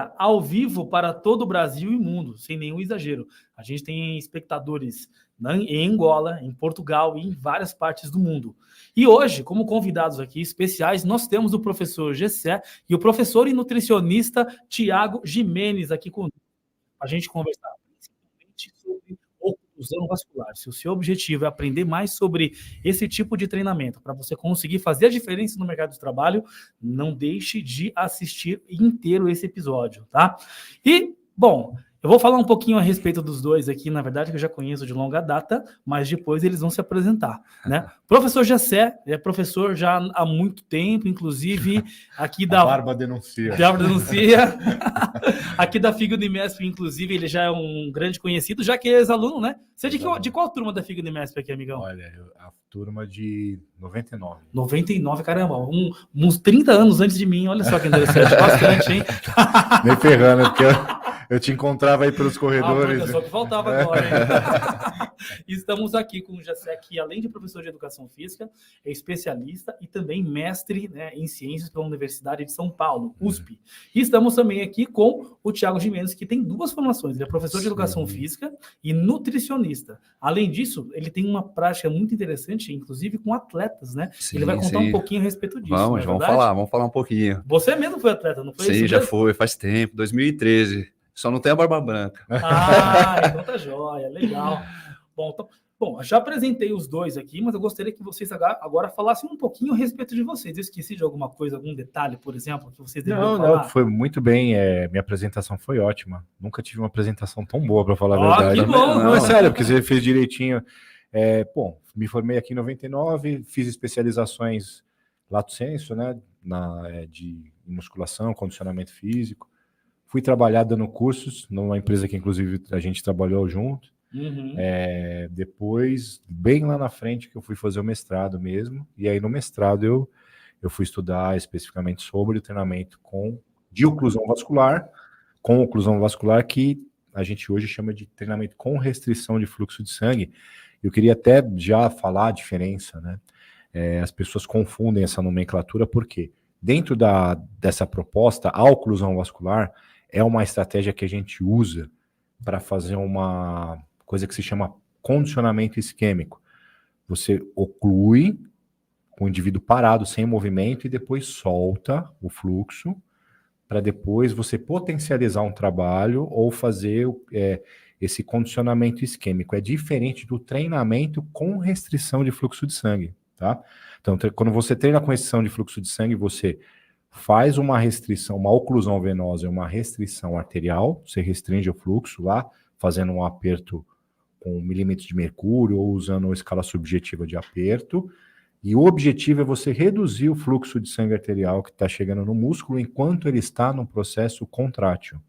agora ao vivo para todo o Brasil e mundo, sem nenhum exagero. A gente tem espectadores em Angola, em Portugal e em várias partes do mundo. E hoje, como convidados aqui especiais, nós temos o professor Gessé e o professor e nutricionista Tiago Jimenez aqui conosco. A gente conversar principalmente sobre oclusão vascular. Se o seu objetivo é aprender mais sobre esse tipo de treinamento, para você conseguir fazer a diferença no mercado de trabalho, não deixe de assistir inteiro esse episódio, tá? E, bom, eu vou falar um pouquinho a respeito dos dois aqui, na verdade, que eu já conheço de longa data, mas depois eles vão se apresentar, né? Professor Gessé é professor já há muito tempo, inclusive aqui da... A barba denuncia. Barba denuncia. Aqui da FIG Unimesp, inclusive, ele já é um grande conhecido, já que é ex-aluno, né? Você é de qual turma da FIG Unimesp aqui, amigão? Olha, a turma de 99. 99, caramba, uns 30 anos antes de mim, olha só que interessante, bastante, hein? Nem ferrando, porque eu te encontrava aí pelos corredores. Só que faltava agora, hein? Estamos aqui com o Gessé, que além de professor de Educação Física, é especialista e também mestre, né, em Ciências pela Universidade de São Paulo, USP. E estamos também aqui com o Tiago Jimenez, que tem duas formações, ele é professor de Educação Física e nutricionista. Além disso, ele tem uma prática muito interessante, inclusive com atletas, né? Sim, ele vai contar um pouquinho a respeito disso. Vamos falar um pouquinho. Você mesmo foi atleta, não foi? Sim, já foi, faz tempo, 2013. Só não tem a barba branca. Ah, então tá jóia, legal. Bom, já apresentei os dois aqui, mas eu gostaria que vocês agora falassem um pouquinho a respeito de vocês. Eu esqueci de alguma coisa, algum detalhe, por exemplo, que vocês deveriam falar? Não, foi muito bem. Minha apresentação foi ótima. Nunca tive uma apresentação tão boa, para falar a verdade. Que bom, não, é sério, porque você fez direitinho. Me formei aqui em 99, fiz especializações lato sensu, né, de musculação, condicionamento físico. Fui trabalhar dando cursos numa empresa que, inclusive, a gente trabalhou junto. Uhum. Depois, bem lá na frente, que eu fui fazer o mestrado mesmo. E aí, no mestrado, eu fui estudar especificamente sobre o treinamento de oclusão vascular, com oclusão vascular, que a gente hoje chama de treinamento com restrição de fluxo de sangue. Eu queria até já falar a diferença, né? As pessoas confundem essa nomenclatura, porque dentro dessa proposta, a oclusão vascular é uma estratégia que a gente usa para fazer uma coisa que se chama condicionamento isquêmico. Você oclui com o indivíduo parado, sem movimento, e depois solta o fluxo, para depois você potencializar um trabalho ou fazer esse condicionamento isquêmico. É diferente do treinamento com restrição de fluxo de sangue, tá? Então, quando você treina com restrição de fluxo de sangue, você faz uma restrição, uma oclusão venosa, uma restrição arterial, você restringe o fluxo lá, fazendo um aperto com milímetros de mercúrio ou usando uma escala subjetiva de aperto, e o objetivo é você reduzir o fluxo de sangue arterial que está chegando no músculo enquanto ele está no processo contrátil,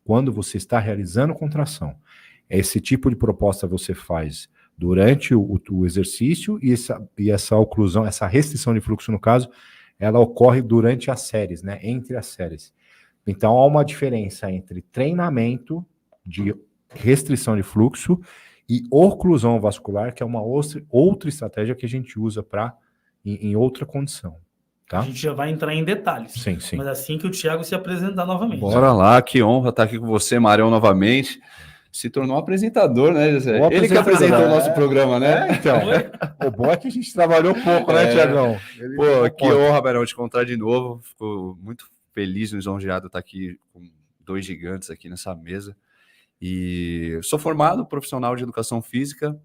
quando você está realizando contração. Esse tipo de proposta você faz durante o exercício e essa oclusão, essa restrição de fluxo, no caso, ela ocorre durante as séries, né? Entre as séries. Então, há uma diferença entre treinamento de restrição de fluxo e oclusão vascular, que é uma outra estratégia que a gente usa em outra condição. Tá? A gente já vai entrar em detalhes. Sim. Mas assim que o Tiago se apresentar novamente. Bora lá, que honra estar aqui com você, Marião, novamente. Se tornou um apresentador, né, Jessé? Ele que apresentou o nosso programa, né? Então, o bom é que a gente trabalhou pouco, né, Tiagão? Que honra, Marião, te encontrar de novo. Fico muito feliz e lisonjeado estar aqui com dois gigantes aqui nessa mesa. E sou formado profissional de educação física,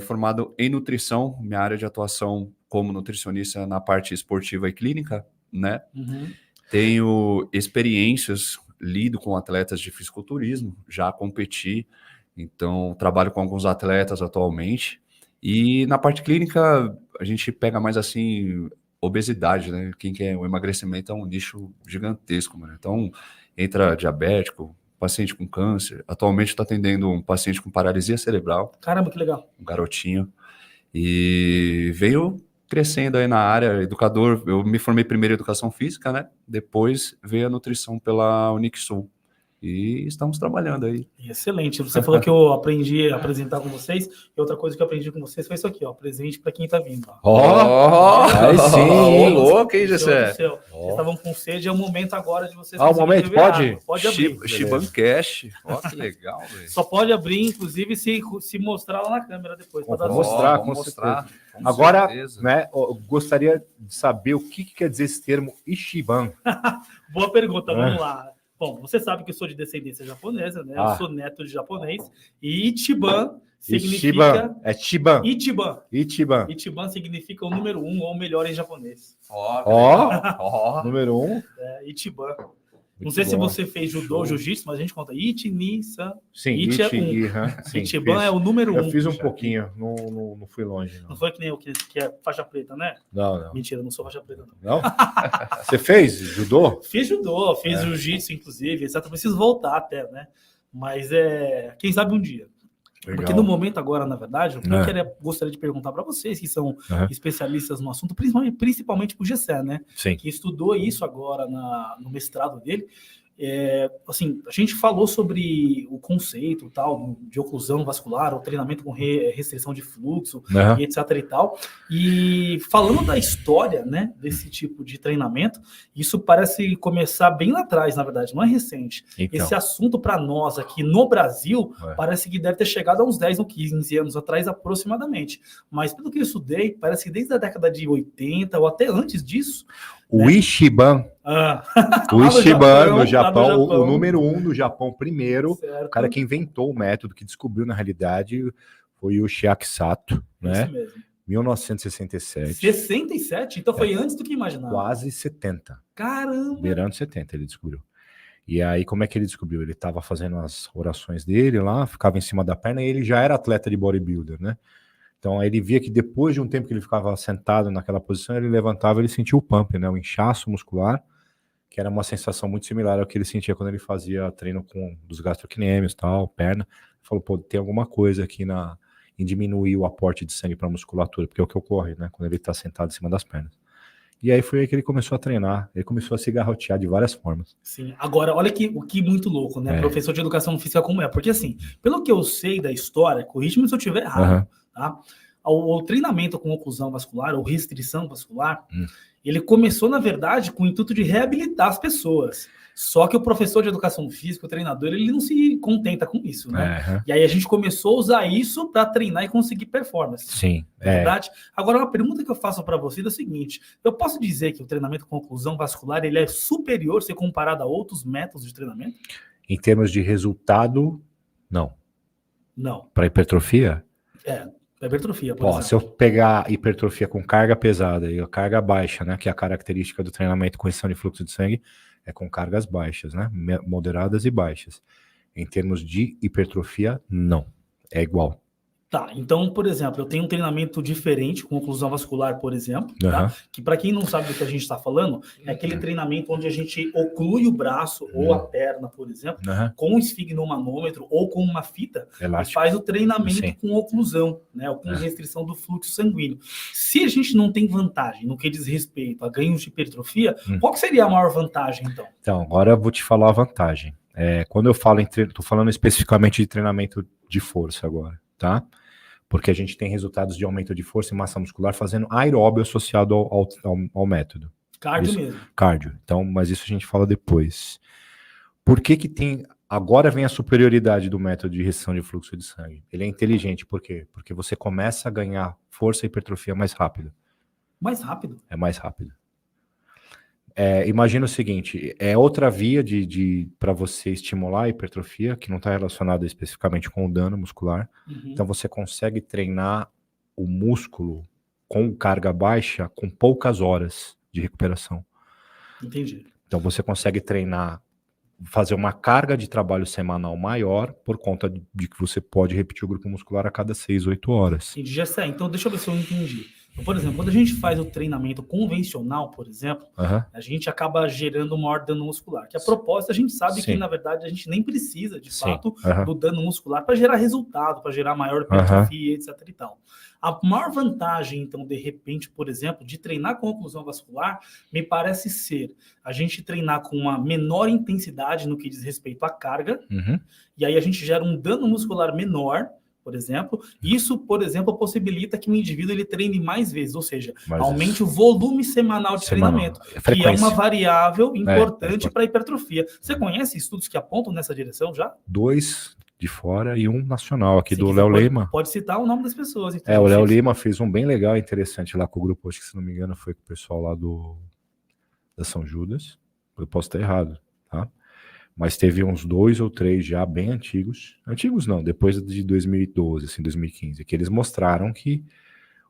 formado em nutrição, minha área de atuação como nutricionista na parte esportiva e clínica, né? Uhum. Tenho experiências, lido com atletas de fisiculturismo, já competi, então trabalho com alguns atletas atualmente. E na parte clínica, a gente pega mais assim, obesidade, né? Quem quer o emagrecimento é um nicho gigantesco, mano. Então, entra diabético, paciente com câncer. Atualmente está atendendo um paciente com paralisia cerebral. Caramba, que legal. Um garotinho. E veio crescendo aí na área, educador. Eu me formei primeiro em educação física, né? Depois veio a nutrição pela Unisul. e estamos trabalhando aí. Excelente. Você falou que eu aprendi a apresentar com vocês, e outra coisa que eu aprendi com vocês foi isso aqui, ó, presente para quem tá vindo. Aí sim. Ô, louco, hein, Deus do Gessé? céu. Vocês estavam com sede, é o momento agora de vocês o conseguirem momento, beber pode? água. Pode abrir. Shiban Cash. Ó, que legal, velho. Só pode abrir, inclusive, se mostrar lá na câmera depois. pra dar Vou mostrar, Vamos com mostrar. Com Agora, certeza. né, eu gostaria de saber o que quer dizer esse termo Ichiban. Boa pergunta, É. vamos lá. Bom, você sabe que eu sou de descendência japonesa, né? Ah. Eu sou neto de japonês. E Ichiban significa... Ichiban. É Chiban. Ichiban. Ichiban. Ichiban significa o número 1, ou melhor em japonês. Ó, Ó, número 1. É, Ichiban. Não Muito sei se bom. você fez judô, Show. jiu-jitsu, mas a gente conta Ichi, Ni, San. Sim, Ichi é sim, Ichiban fiz. é o número 1. Eu fiz um pouquinho, não fui longe. Não Não, foi que nem eu, que é faixa preta, né? não. Mentira, não sou faixa preta, não. Não? Você fez judô? Fiz judô, fiz jiu-jitsu, inclusive, etc. Preciso voltar até, né? Mas quem sabe um dia. Porque no momento agora, na verdade, o que eu gostaria de perguntar para vocês, que são especialistas no assunto, principalmente para o Gessé, né? Sim. Que estudou isso agora no mestrado dele. Assim, a gente falou sobre o conceito tal de oclusão vascular, o treinamento com restrição de fluxo, e etc e tal. E falando da história, né, desse tipo de treinamento, isso parece começar bem lá atrás, na verdade, não é recente. Então. Esse assunto para nós aqui no Brasil parece que deve ter chegado a uns 10 ou 15 anos atrás aproximadamente. Mas pelo que eu estudei, parece que desde a década de 80 ou até antes disso, O Ichiban. O Ichiban no Japão, o número 1 do Japão primeiro, certo. o cara que inventou o método, que descobriu na realidade, foi o Shiaki Sato, né? Isso mesmo. 1967. 67? Então foi antes do que imaginava. Quase 70. Caramba! Beirando 70 ele descobriu. E aí, como é que ele descobriu? Ele estava fazendo as orações dele lá, ficava em cima da perna, e ele já era atleta de bodybuilder, né? Então, aí ele via que depois de um tempo que ele ficava sentado naquela posição, ele levantava, ele sentia o pump, né? O inchaço muscular, que era uma sensação muito similar ao que ele sentia quando ele fazia treino dos gastrocnêmios, tal, perna. Ele falou, pô, tem alguma coisa aqui em diminuir o aporte de sangue para a musculatura, porque é o que ocorre, né? Quando ele está sentado em cima das pernas. E aí foi aí que ele começou a treinar, ele começou a se garrotear de várias formas. Sim, agora olha o que muito louco, né? Professor de educação física como é, porque assim, pelo que eu sei da história, corrija-me se eu estiver errado, tá? O treinamento com oclusão vascular ou restrição vascular, ele começou, na verdade, com o intuito de reabilitar as pessoas. Só que o professor de educação física, o treinador, ele não se contenta com isso, né? E aí a gente começou a usar isso para treinar e conseguir performance. Sim. Verdade? Agora, uma pergunta que eu faço para você é o seguinte: eu posso dizer que o treinamento com oclusão vascular ele é superior se comparado a outros métodos de treinamento? Em termos de resultado, não. Não. Para hipertrofia? Para hipertrofia, por exemplo. Se eu pegar hipertrofia com carga pesada e a carga baixa, né, que é a característica do treinamento com restrição de fluxo de sangue, é com cargas baixas, né, moderadas e baixas. Em termos de hipertrofia, não. É igual. Tá, então, por exemplo, eu tenho um treinamento diferente com oclusão vascular, por exemplo, tá? Que para quem não sabe do que a gente está falando, é aquele treinamento onde a gente oclui o braço ou a perna, por exemplo, com um esfigmomanômetro ou com uma fita, e faz o treinamento com oclusão, né? Ou com restrição do fluxo sanguíneo. Se a gente não tem vantagem no que diz respeito a ganhos de hipertrofia, qual que seria a maior vantagem, então? Então, agora eu vou te falar a vantagem. Quando eu falo estou falando especificamente de treinamento de força agora, tá? Porque a gente tem resultados de aumento de força e massa muscular fazendo aeróbio associado ao método. Cardio mesmo. Cardio. Então, mas isso a gente fala depois. Por que tem... Agora vem a superioridade do método de restrição de fluxo de sangue. Ele é inteligente, por quê? Porque você começa a ganhar força e hipertrofia mais rápido. Mais rápido? É mais rápido. Imagina o seguinte, é outra via para você estimular a hipertrofia, que não está relacionada especificamente com o dano muscular. Então você consegue treinar o músculo com carga baixa com poucas horas de recuperação. Entendi. Então você consegue treinar, fazer uma carga de trabalho semanal maior por conta de que você pode repetir o grupo muscular a cada 6, 8 horas. Entendi, Gessé. Então deixa eu ver se eu entendi. Então, por exemplo, quando a gente faz o treinamento convencional, por exemplo, a gente acaba gerando um maior dano muscular. Que a propósito, a gente sabe que, na verdade, a gente nem precisa, de fato, do dano muscular para gerar resultado, para gerar maior hipertrofia, etc. e tal. A maior vantagem, então, de repente, por exemplo, de treinar com oclusão vascular, me parece ser a gente treinar com uma menor intensidade no que diz respeito à carga, e aí a gente gera um dano muscular menor, por exemplo. Isso, por exemplo, possibilita que o indivíduo ele treine mais vezes, ou seja, aumente o volume semanal de treinamento, que é uma variável importante para a hipertrofia. Você conhece estudos que apontam nessa direção já? 2 de fora e um nacional aqui do Léo Lima. Pode citar o nome das pessoas. Então, o Léo Lima fez um bem legal, interessante lá com o grupo, acho que se não me engano foi com o pessoal lá da São Judas. Eu posso estar errado, tá? Mas teve uns 2 ou 3 já bem antigos. Antigos não, depois de 2012, assim, 2015, que eles mostraram que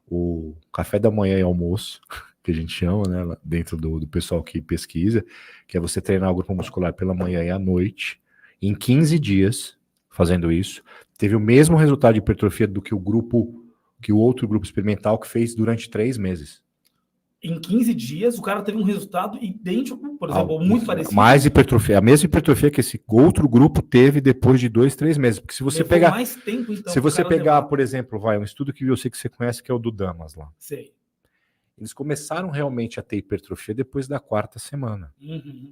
o café da manhã e almoço, que a gente chama, né, dentro do pessoal que pesquisa, que é você treinar o grupo muscular pela manhã e à noite, em 15 dias, fazendo isso, teve o mesmo resultado de hipertrofia do que o outro grupo experimental que fez durante 3 meses. Em 15 dias, o cara teve um resultado idêntico, por exemplo, muito parecido. Mais hipertrofia, a mesma hipertrofia que esse outro grupo teve depois de 2, 3 meses. Porque se você pegar. Mais tempo, então, se você pegar, por exemplo, um estudo que eu sei que você conhece, que é o do Damas lá. Sei. Eles começaram realmente a ter hipertrofia depois da 4ª semana.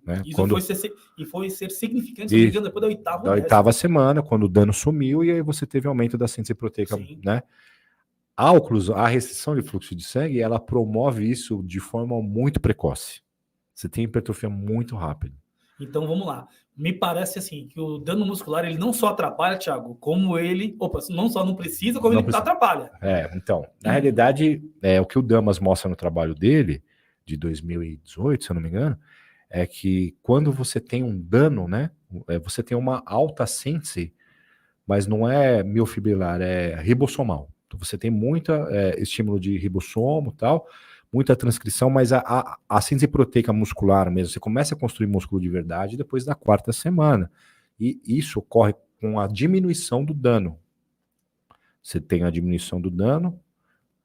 Né? Isso foi ser significante, se não me engano, depois da 8ª semana, quando o dano sumiu, e aí você teve aumento da síntese proteica, né? A restrição de fluxo de sangue, ela promove isso de forma muito precoce. Você tem hipertrofia muito rápida. Então, vamos lá. Me parece assim, que o dano muscular, ele não só atrapalha, Thiago, como ele... não só não precisa, como ele atrapalha. Então, na realidade, o que o Damas mostra no trabalho dele, de 2018, se eu não me engano, é que quando você tem um dano, né, você tem uma alta síntese, mas não é miofibrilar, é ribossomal. Então você tem muita estímulo de ribossomo e tal, muita transcrição, mas a síntese proteica muscular mesmo, você começa a construir músculo de verdade depois da 4ª semana. E isso ocorre com a diminuição do dano. Você tem a diminuição do dano,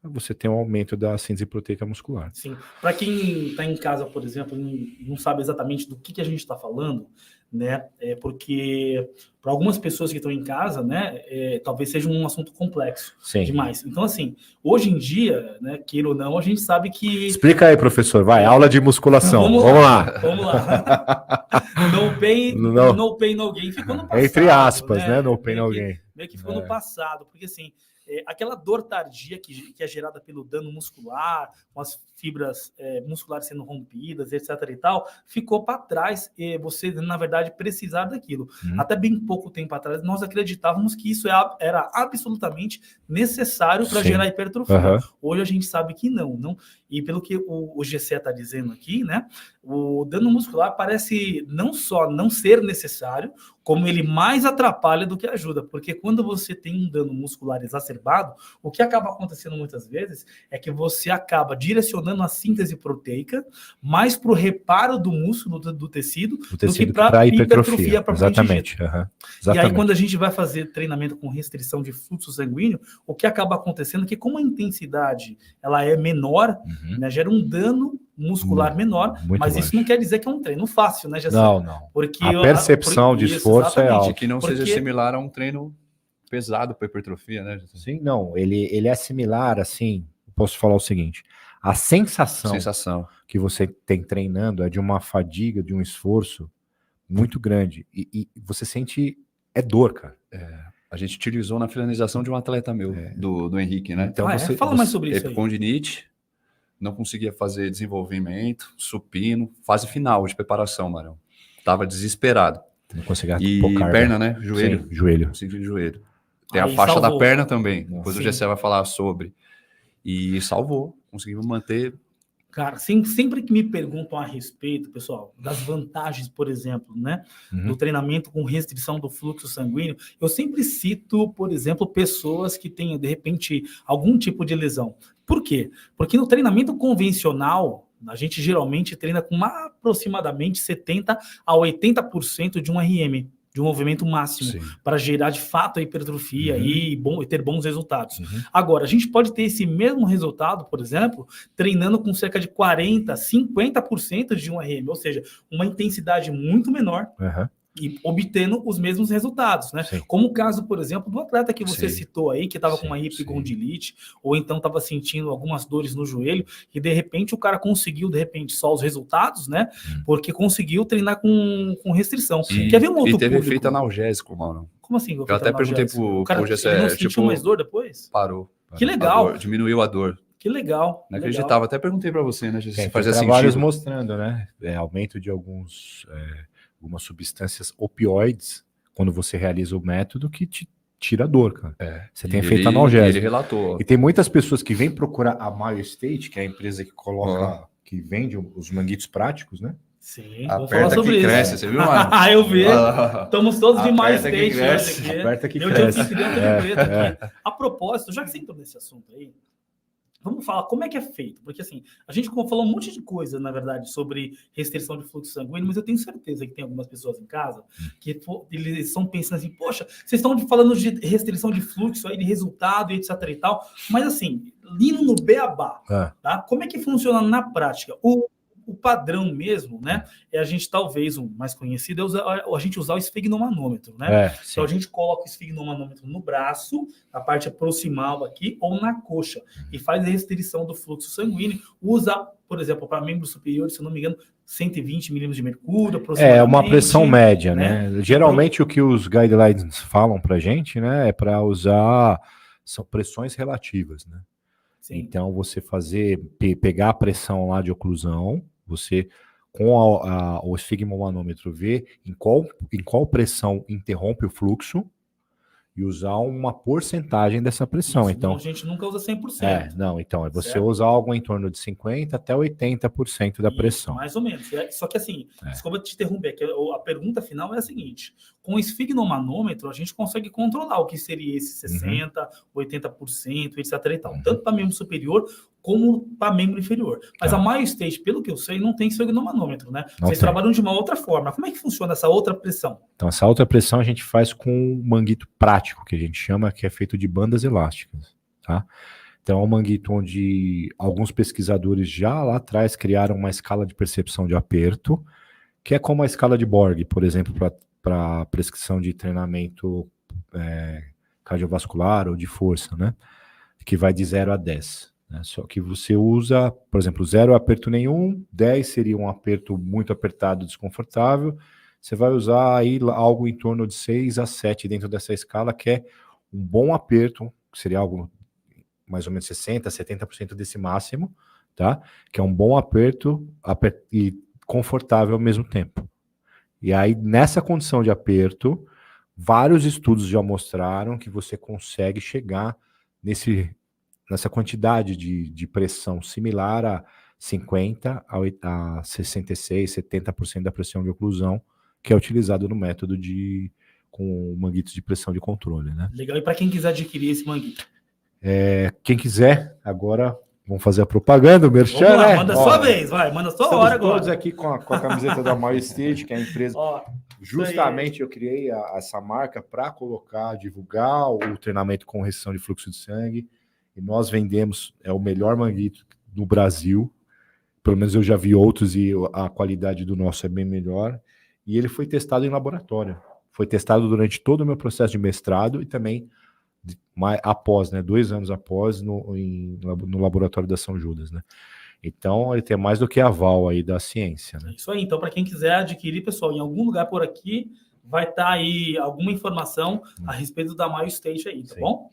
você tem um aumento da síntese proteica muscular. Sim. Para quem está em casa, por exemplo, não sabe exatamente do que a gente está falando, né? Porque para algumas pessoas que estão em casa, né, talvez seja um assunto complexo demais. Então, assim, hoje em dia, né, queira ou não, a gente sabe que... Explica aí, professor, aula de musculação. Vamos lá. No pain, no gain ficou no passado. Entre aspas, né? No pain, no gain. Meio que ficou no passado, porque assim, aquela dor tardia que é gerada pelo dano muscular, com as fibras musculares sendo rompidas, etc. e tal, ficou para trás. E você, na verdade, precisar daquilo. Até bem pouco tempo atrás, nós acreditávamos que isso era absolutamente necessário para gerar hipertrofia. Hoje a gente sabe que não. E pelo que o GC está dizendo aqui, né, o dano muscular parece não só não ser necessário, como ele mais atrapalha do que ajuda, porque quando você tem um dano muscular exacerbado, o que acaba acontecendo muitas vezes é que você acaba direcionando a síntese proteica mais para o reparo do músculo, do tecido, do que para a hipertrofia Exatamente. E aí, quando a gente vai fazer treinamento com restrição de fluxo sanguíneo, o que acaba acontecendo é que, como a intensidade ela é menor, né, gera um dano muscular menor, mas isso não quer dizer que é um treino fácil, né, Jacir? Não. Porque a percepção de esforço é alta. Que não seja similar a um treino pesado para hipertrofia, né? Sim, não. Ele é similar, assim, posso falar o seguinte, a sensação que você tem treinando é de uma fadiga, de um esforço muito grande. E você sente, dor, cara. A gente utilizou na finalização de um atleta meu, do Henrique, né? Então fala mais sobre isso aí. Epicondinite, não conseguia fazer desenvolvimento, supino, fase final de preparação, Marão. Tava desesperado. Não conseguia e perna, né? Joelho. Sim, joelho. Joelho. Tem a faixa da perna também. Depois o GC vai falar sobre. E salvou. Conseguimos manter. Cara, sempre que me perguntam a respeito, pessoal, das vantagens, por exemplo, né, do treinamento com restrição do fluxo sanguíneo, eu sempre cito, por exemplo, pessoas que têm, de repente, algum tipo de lesão. Por quê? Porque no treinamento convencional, a gente geralmente treina com aproximadamente 70% a 80% de um RM. de um movimento máximo para gerar de fato a hipertrofia e ter bons resultados. Agora, a gente pode ter esse mesmo resultado, por exemplo, treinando com cerca de 40%, 50% de um RM, ou seja, uma intensidade muito menor. E obtendo os mesmos resultados, né? Como o caso, por exemplo, do atleta que você citou aí, que estava com uma hipocondilite, ou então estava sentindo algumas dores no joelho, e de repente o cara conseguiu, de repente, só os resultados, né? Porque conseguiu treinar com restrição. Quer ver um outro e teve público? efeito analgésico, Mauro. Como assim? Eu até perguntei pro Gessé, ele não sentiu mais dor depois? Parou. Que legal. Diminuiu a dor. Que legal. Não acreditava. Até perguntei para você, né? Se fazia trabalhos sentido. Mostrando, né? Aumento de algumas substâncias opioides quando você realiza o método que te tira a dor, cara. Você tem efeito analgésico. Ele relatou. E tem muitas pessoas que vêm procurar a MyoState, que é a empresa que coloca, que vende os manguitos práticos, né? Sim, vou falar sobre isso. Cresce, você viu, mano? Eu vi. Estamos todos de MyoState hoje aqui. Aperta que eu cresce. Aqui. A propósito, já que você entrou nesse assunto aí, vamos falar como é que é feito, porque assim, a gente falou um monte de coisa, na verdade, sobre restrição de fluxo sanguíneo, mas eu tenho certeza que tem algumas pessoas em casa que eles estão pensando assim, poxa, vocês estão falando de restrição de fluxo, aí de resultado e etc e tal, mas assim, indo no beabá, tá? Como é que funciona na prática? O padrão mesmo, né? É a gente, talvez, o mais conhecido, a gente usar o esfigmomanômetro, né? Então a gente coloca o esfigmomanômetro no braço, na parte proximal aqui, ou na coxa, e faz a restrição do fluxo sanguíneo. Usa, por exemplo, para membros superiores, se eu não me engano, 120 milímetros de mercúrio, aproximadamente. É uma pressão média, né? Geralmente o que os guidelines falam pra gente, né? É para usar, são pressões relativas, né? Então você pegar a pressão lá de oclusão, você, com o esfigmomanômetro, ver em qual pressão interrompe o fluxo e usar uma porcentagem dessa pressão. Então, a gente nunca usa 100%. Então, você usa algo em torno de 50% até 80% da pressão. Mais ou menos. Só que assim, desculpa te interromper, que a pergunta final é a seguinte: com o esfigmomanômetro, a gente consegue controlar o que seria esse 60%, 80%, etc. e tal, tanto para membro superior como para membro inferior. Mas a MyoState, pelo que eu sei, não tem esfigmomanômetro, né? Vocês trabalham de uma outra forma. Como é que funciona essa outra pressão? Então, essa outra pressão a gente faz com um manguito prático, que a gente chama, que é feito de bandas elásticas, tá? Então, é um manguito onde alguns pesquisadores já lá atrás criaram uma escala de percepção de aperto, que é como a escala de Borg, por exemplo, para prescrição de treinamento cardiovascular ou de força, né? Que vai de 0 a 10. Né? Só que você usa, por exemplo, 0 é aperto nenhum, 10 seria um aperto muito apertado, desconfortável. Você vai usar aí algo em torno de 6 a 7 dentro dessa escala, que é um bom aperto, que seria algo mais ou menos 60%, 70% desse máximo, tá? Que é um bom aperto e confortável ao mesmo tempo. E aí, nessa condição de aperto, vários estudos já mostraram que você consegue chegar nessa quantidade de pressão similar a 50% a 66%, 70% da pressão de oclusão, que é utilizado no método com manguitos de pressão de controle, né? Legal. E para quem quiser adquirir esse manguito? Quem quiser, agora vamos fazer a propaganda, o merchan, vamos lá, manda sua vez, vai, manda sua hora agora. Todos aqui com a camiseta da MyoState, que é a empresa. Justamente eu criei essa marca para divulgar o treinamento com restrição de fluxo de sangue. E nós vendemos, o melhor manguito no Brasil. Pelo menos eu já vi outros e a qualidade do nosso é bem melhor. E ele foi testado em laboratório. Foi testado durante todo o meu processo de mestrado e também após, né, 2 anos após, no laboratório da São Judas, né? Então, ele tem mais do que aval aí da ciência, né? Isso aí. Então, para quem quiser adquirir, pessoal, em algum lugar por aqui vai estar aí alguma informação a respeito da MyoState aí, tá bom?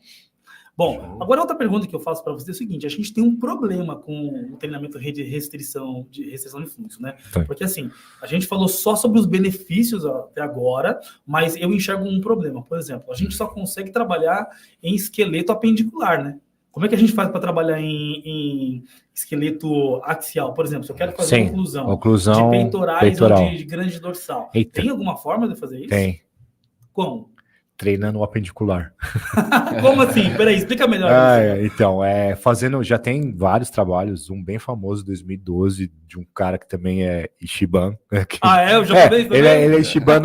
Bom, agora outra pergunta que eu faço para você é o seguinte: a gente tem um problema com o treinamento de restrição de fluxo, né? Porque assim, a gente falou só sobre os benefícios até agora, mas eu enxergo um problema. Por exemplo, a gente só consegue trabalhar em esqueleto apendicular, né? Como é que a gente faz para trabalhar em esqueleto axial? Por exemplo, se eu quero fazer oclusão de peitorais ou de grande dorsal, tem alguma forma de fazer isso? Tem. Como? Treinando o apendicular. Como assim? Peraí, explica melhor. Então, já tem vários trabalhos, um bem famoso, 2012, de um cara que também é Ishiban. Eu já falei também? Ele é Ishiban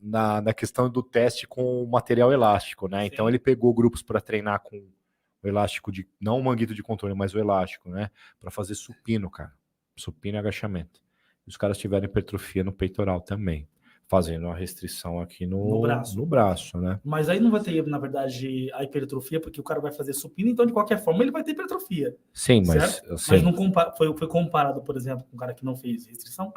na questão do teste com o material elástico, né? Sim. Então ele pegou grupos para treinar com o elástico não o manguito de controle, mas o elástico, né? Para fazer supino, cara. Supino e agachamento. Os caras tiveram hipertrofia no peitoral também, fazendo uma restrição aqui no braço, né? Mas aí não vai ter, na verdade, a hipertrofia, porque o cara vai fazer supino, então de qualquer forma ele vai ter hipertrofia. Sim, certo? mas não foi comparado, por exemplo, com o cara que não fez restrição?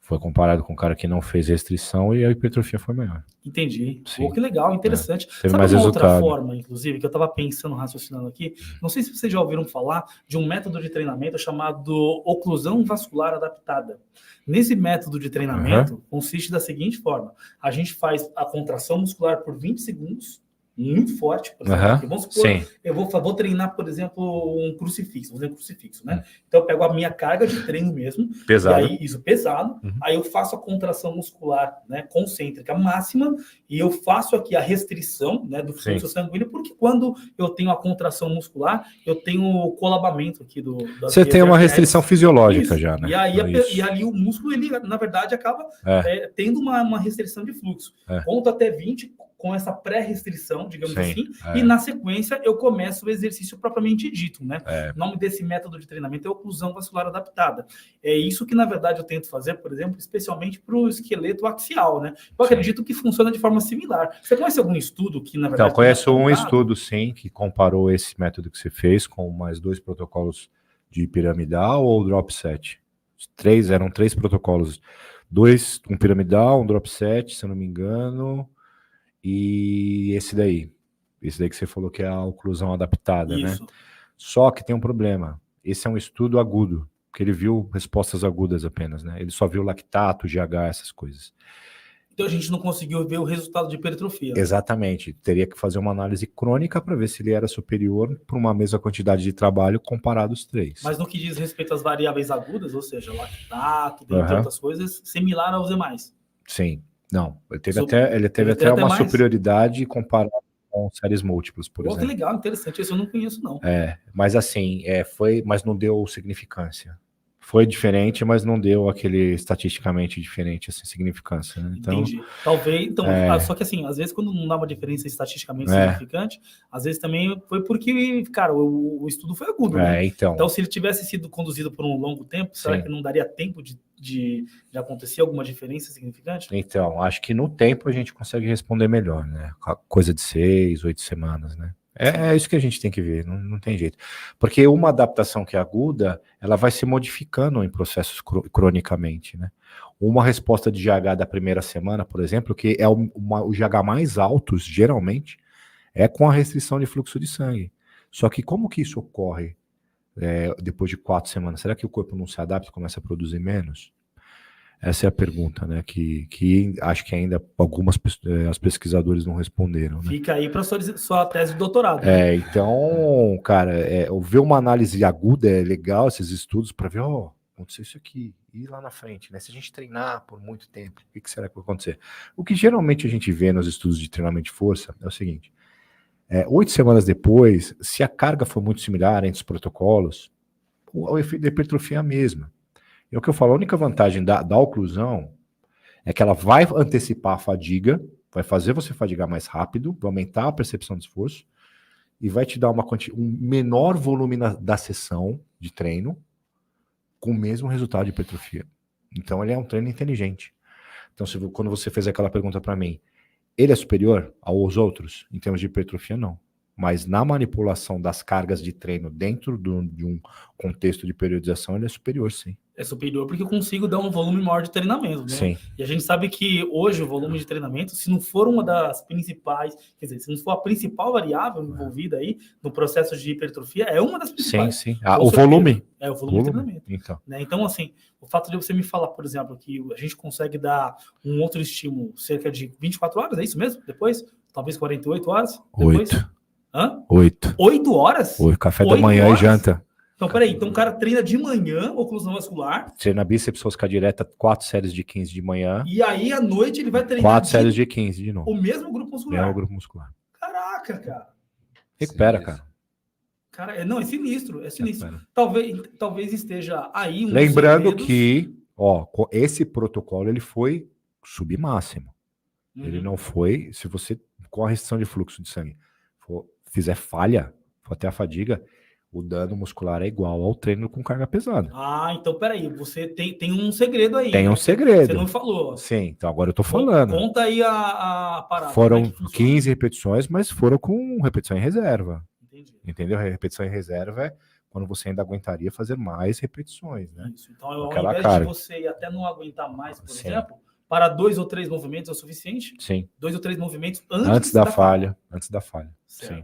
Foi comparado com o cara que não fez restrição e a hipertrofia foi maior. Entendi. Sim. Pô, que legal, interessante. Teve Sabe mais uma resultado. outra forma, inclusive, que eu estava pensando, raciocinando aqui? Não sei se vocês já ouviram falar de um método de treinamento chamado oclusão vascular adaptada. Nesse método de treinamento, consiste da seguinte forma. A gente faz a contração muscular por 20 segundos, muito forte, por exemplo. Vamos supor, eu vou treinar, por exemplo, um crucifixo, né? Então eu pego a minha carga de treino mesmo, pesado. E aí, isso pesado, aí eu faço a contração muscular, né, concêntrica máxima, e eu faço aqui a restrição, né, do fluxo sanguíneo, porque quando eu tenho a contração muscular, eu tenho o colabamento aqui Você tem uma restrição fisiológica já, né? E aí e ali o músculo, ele, na verdade, acaba tendo uma restrição de fluxo. Conto até 20 com essa pré-restrição, digamos assim, e na sequência eu começo o exercício propriamente dito, né? O nome desse método de treinamento é oclusão vascular adaptada. É isso que, na verdade, eu tento fazer, por exemplo, especialmente para o esqueleto axial, né? Eu acredito que funciona de forma similar. Você conhece algum estudo que, na verdade... Então, conheço um estudo, sim, que comparou esse método que você fez com mais 2 protocolos de piramidal ou drop set. Eram 3 protocolos. 2, um piramidal, um drop set, se eu não me engano... E esse daí que você falou que é a oclusão adaptada, né? Só que tem um problema. Esse é um estudo agudo, porque ele viu respostas agudas apenas, né? Ele só viu lactato, GH, essas coisas. Então a gente não conseguiu ver o resultado de hipertrofia. Exatamente. Teria que fazer uma análise crônica para ver se ele era superior por uma mesma quantidade de trabalho comparado os 3. Mas no que diz respeito às variáveis agudas, ou seja, lactato, dentre outras coisas, similar aos demais. Sim. Não, ele teve até uma superioridade comparado com séries múltiplas, por exemplo. Que legal, interessante. Isso eu não conheço, não. Mas assim, mas não deu significância. Foi diferente, mas não deu aquele estatisticamente diferente, assim, significância. Né? Então, entendi. Talvez, só que assim, às vezes quando não dá uma diferença estatisticamente significante, às vezes também foi porque, cara, o estudo foi agudo, né? Então, se ele tivesse sido conduzido por um longo tempo, será que não daria tempo de acontecer alguma diferença significante? Então, acho que no tempo a gente consegue responder melhor, né? Coisa de 6, 8 semanas, né? É isso que a gente tem que ver, não tem jeito. Porque uma adaptação que é aguda, ela vai se modificando em processos cronicamente, né? Uma resposta de GH da primeira semana, por exemplo, que é o GH mais altos, geralmente, é com a restrição de fluxo de sangue. Só que como que isso ocorre depois de 4 semanas? Será que o corpo não se adapta e começa a produzir menos? Essa é a pergunta, né? Que acho que ainda os pesquisadores não responderam. Né? Fica aí para sua tese de doutorado. Né? Então, cara, ver uma análise aguda é legal, esses estudos, para ver, aconteceu isso aqui, e lá na frente, né? Se a gente treinar por muito tempo, o que será que vai acontecer? O que geralmente a gente vê nos estudos de treinamento de força é o seguinte: 8 semanas depois, se a carga for muito similar entre os protocolos, o efeito da hipertrofia é a mesma. É o que eu falo, a única vantagem da oclusão é que ela vai antecipar a fadiga, vai fazer você fadigar mais rápido, vai aumentar a percepção de esforço e vai te dar um menor volume da sessão de treino com o mesmo resultado de hipertrofia. Então ele é um treino inteligente. Então quando você fez aquela pergunta para mim, ele é superior aos outros? Em termos de hipertrofia, não. Mas na manipulação das cargas de treino dentro de um contexto de periodização, ele é superior, sim. É superior porque eu consigo dar um volume maior de treinamento, né? Sim. E a gente sabe que hoje o volume de treinamento, se não for uma das principais, quer dizer, se não for a principal variável envolvida aí no processo de hipertrofia, é uma das principais. Sim. O volume. É o volume de treinamento. Então. Né? Então, assim, o fato de você me falar, por exemplo, que a gente consegue dar um outro estímulo cerca de 24 horas, é isso mesmo? Depois? Talvez 48 horas? Depois? 8. 8 horas? 8, café da manhã e janta. Então, peraí, então o cara treina de manhã, oclusão vascular. Treina bíceps, rosca direta, 4 séries de 15 de manhã. E aí, à noite, ele vai treinar 4 séries de 15 de novo. O mesmo grupo muscular. É o grupo muscular. Caraca, cara. Recupera, cara. Cara, é sinistro, é sinistro. Talvez esteja aí Lembrando que, esse protocolo, ele foi submáximo. Ele não foi, se você, com a restrição de fluxo de sangue, fizer falha, for até a fadiga, o dano muscular é igual ao treino com carga pesada. Ah, então peraí, você tem um segredo aí. Tem né? um segredo. Você não falou. Sim, então agora eu tô falando. Conta aí a parada. Foram como é que 15 repetições, mas foram com repetição em reserva. Entendi. Entendeu? A repetição em reserva é quando você ainda aguentaria fazer mais repetições, né? Isso. Então, ao Aquela invés carga. de você até não aguentar mais, por Sim. exemplo, para 2 ou 3 movimentos é o suficiente? Sim. 2 ou 3 movimentos Antes da falha. Antes da falha. Certo. Sim.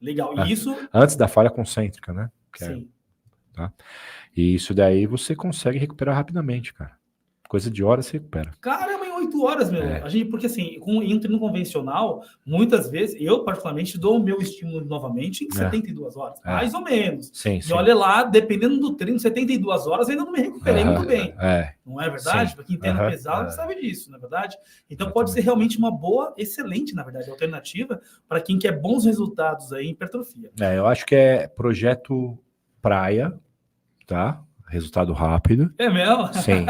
Legal. E isso. Antes da falha concêntrica, né? Sim. Tá? E isso daí você consegue recuperar rapidamente, cara. Coisa de horas você recupera. Caramba, em 8 horas, meu. A gente, porque assim, em um treino convencional, muitas vezes, eu particularmente dou o meu estímulo novamente em 72 horas. Mais ou menos. Sim, e olha lá, dependendo do treino, 72 horas ainda não me recuperei muito bem. Não é verdade? Para quem treina pesado sabe disso, não é verdade? Então exatamente. Pode ser realmente uma boa, excelente, na verdade, alternativa para quem quer bons resultados aí em hipertrofia. Eu acho que é projeto praia, tá? Resultado rápido. É mesmo? Sim,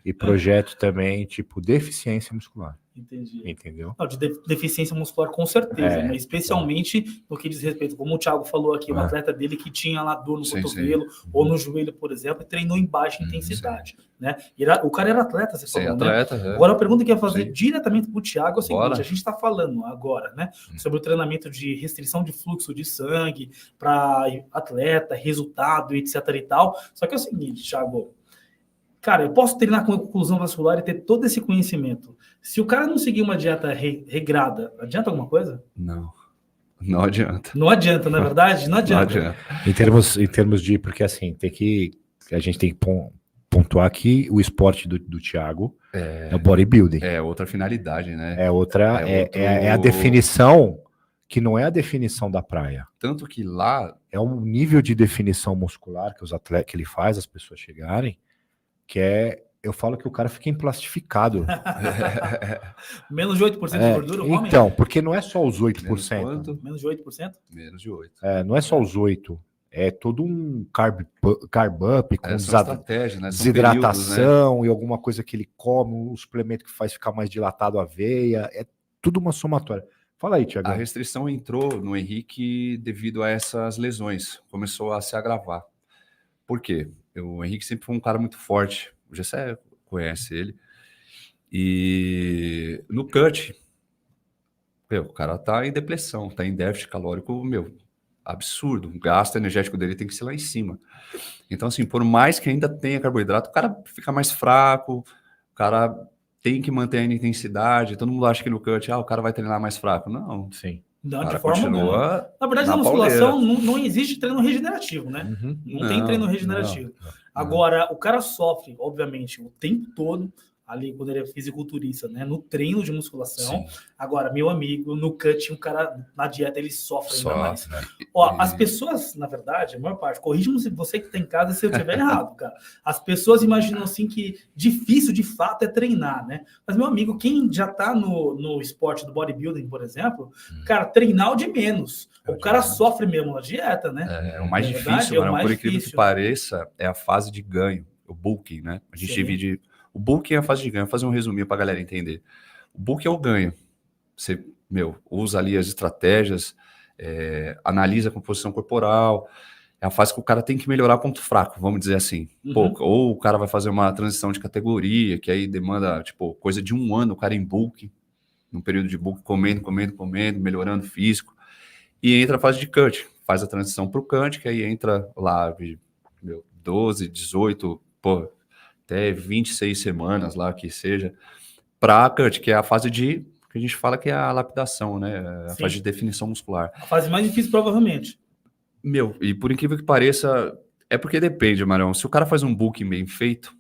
E projeto também, tipo, deficiência muscular. Entendi. Entendeu? Não, de deficiência muscular, com certeza, mas especialmente no que diz respeito, como o Thiago falou aqui, um atleta dele que tinha lá dor no cotovelo ou no joelho, por exemplo, e treinou em baixa intensidade. Né? O cara era atleta, você falou, atleta, né? Agora a pergunta que eu ia fazer diretamente para o Thiago é o seguinte: a gente está falando agora, né, sobre o treinamento de restrição de fluxo de sangue para atleta, resultado, etc. e tal. Só que é o seguinte, Thiago. Cara, eu posso treinar com oclusão vascular e ter todo esse conhecimento. Se o cara não seguir uma dieta regrada, adianta alguma coisa? Não. Não adianta. Não adianta, na verdade? Não adianta. Não adianta. Em termos de... Porque assim, a gente tem que pontuar que o esporte do Thiago é o bodybuilding. É outra finalidade, né? É a definição que não é a definição da praia. Tanto que lá... É um nível de definição muscular que os atletas, que ele faz as pessoas chegarem, que eu falo que o cara fica emplastificado. Menos de 8% de gordura, o homem? Então, porque não é só os 8%. Menos de 8%? Menos de 8%. Não é só os 8%. É todo um carb up com estratégia, né? desidratação períodos, né? E alguma coisa que ele come, um suplemento que faz ficar mais dilatado a veia. É tudo uma somatória. Fala aí, Thiago. A restrição entrou no Henrique devido a essas lesões. Começou a se agravar. Por quê? O Henrique sempre foi um cara muito forte. O Gessé conhece ele. E no cut, o cara tá em depressão, tá em déficit calórico, absurdo. O gasto energético dele tem que ser lá em cima. Então, assim, por mais que ainda tenha carboidrato, o cara fica mais fraco, o cara tem que manter a intensidade. Todo mundo acha que no cut, o cara vai treinar mais fraco. Não, sim. Não, de forma nenhuma. Na verdade, na musculação não existe treino regenerativo, né? Não tem treino regenerativo. Agora, o cara sofre, obviamente, o tempo todo, ali quando ele é fisiculturista, né? No treino de musculação. Sim. Agora, meu amigo, no cut, o cara, na dieta, ele sofre ainda mais. Né? As pessoas, na verdade, a maior parte, corrija-me se você que está em casa se eu estiver errado, cara. As pessoas imaginam assim que difícil, de fato, é treinar, né? Mas, meu amigo, quem já está no esporte do bodybuilding, por exemplo, cara, treinar o de menos. O cara sofre mesmo na dieta, né? É o mais difícil, mas por incrível que pareça, é a fase de ganho, o bulking, né? A gente divide... O bulking é a fase de ganho. Vou fazer um resuminho para a galera entender. O bulking é o ganho. Você, usa ali as estratégias, analisa a composição corporal. É a fase que o cara tem que melhorar ponto fraco, vamos dizer assim. Ou o cara vai fazer uma transição de categoria, que aí demanda, coisa de 1 ano, o cara em bulking, num período de bulking, comendo, melhorando o físico. E entra a fase de cut. Faz a transição para o cut, que aí entra lá, 12, 18, até 26 semanas lá, que seja, para cut, que é a fase que a gente fala que é a lapidação, né? A fase de definição muscular. A fase mais difícil, provavelmente. E por incrível que pareça, é porque depende, Marão. Se o cara faz um bulking bem feito,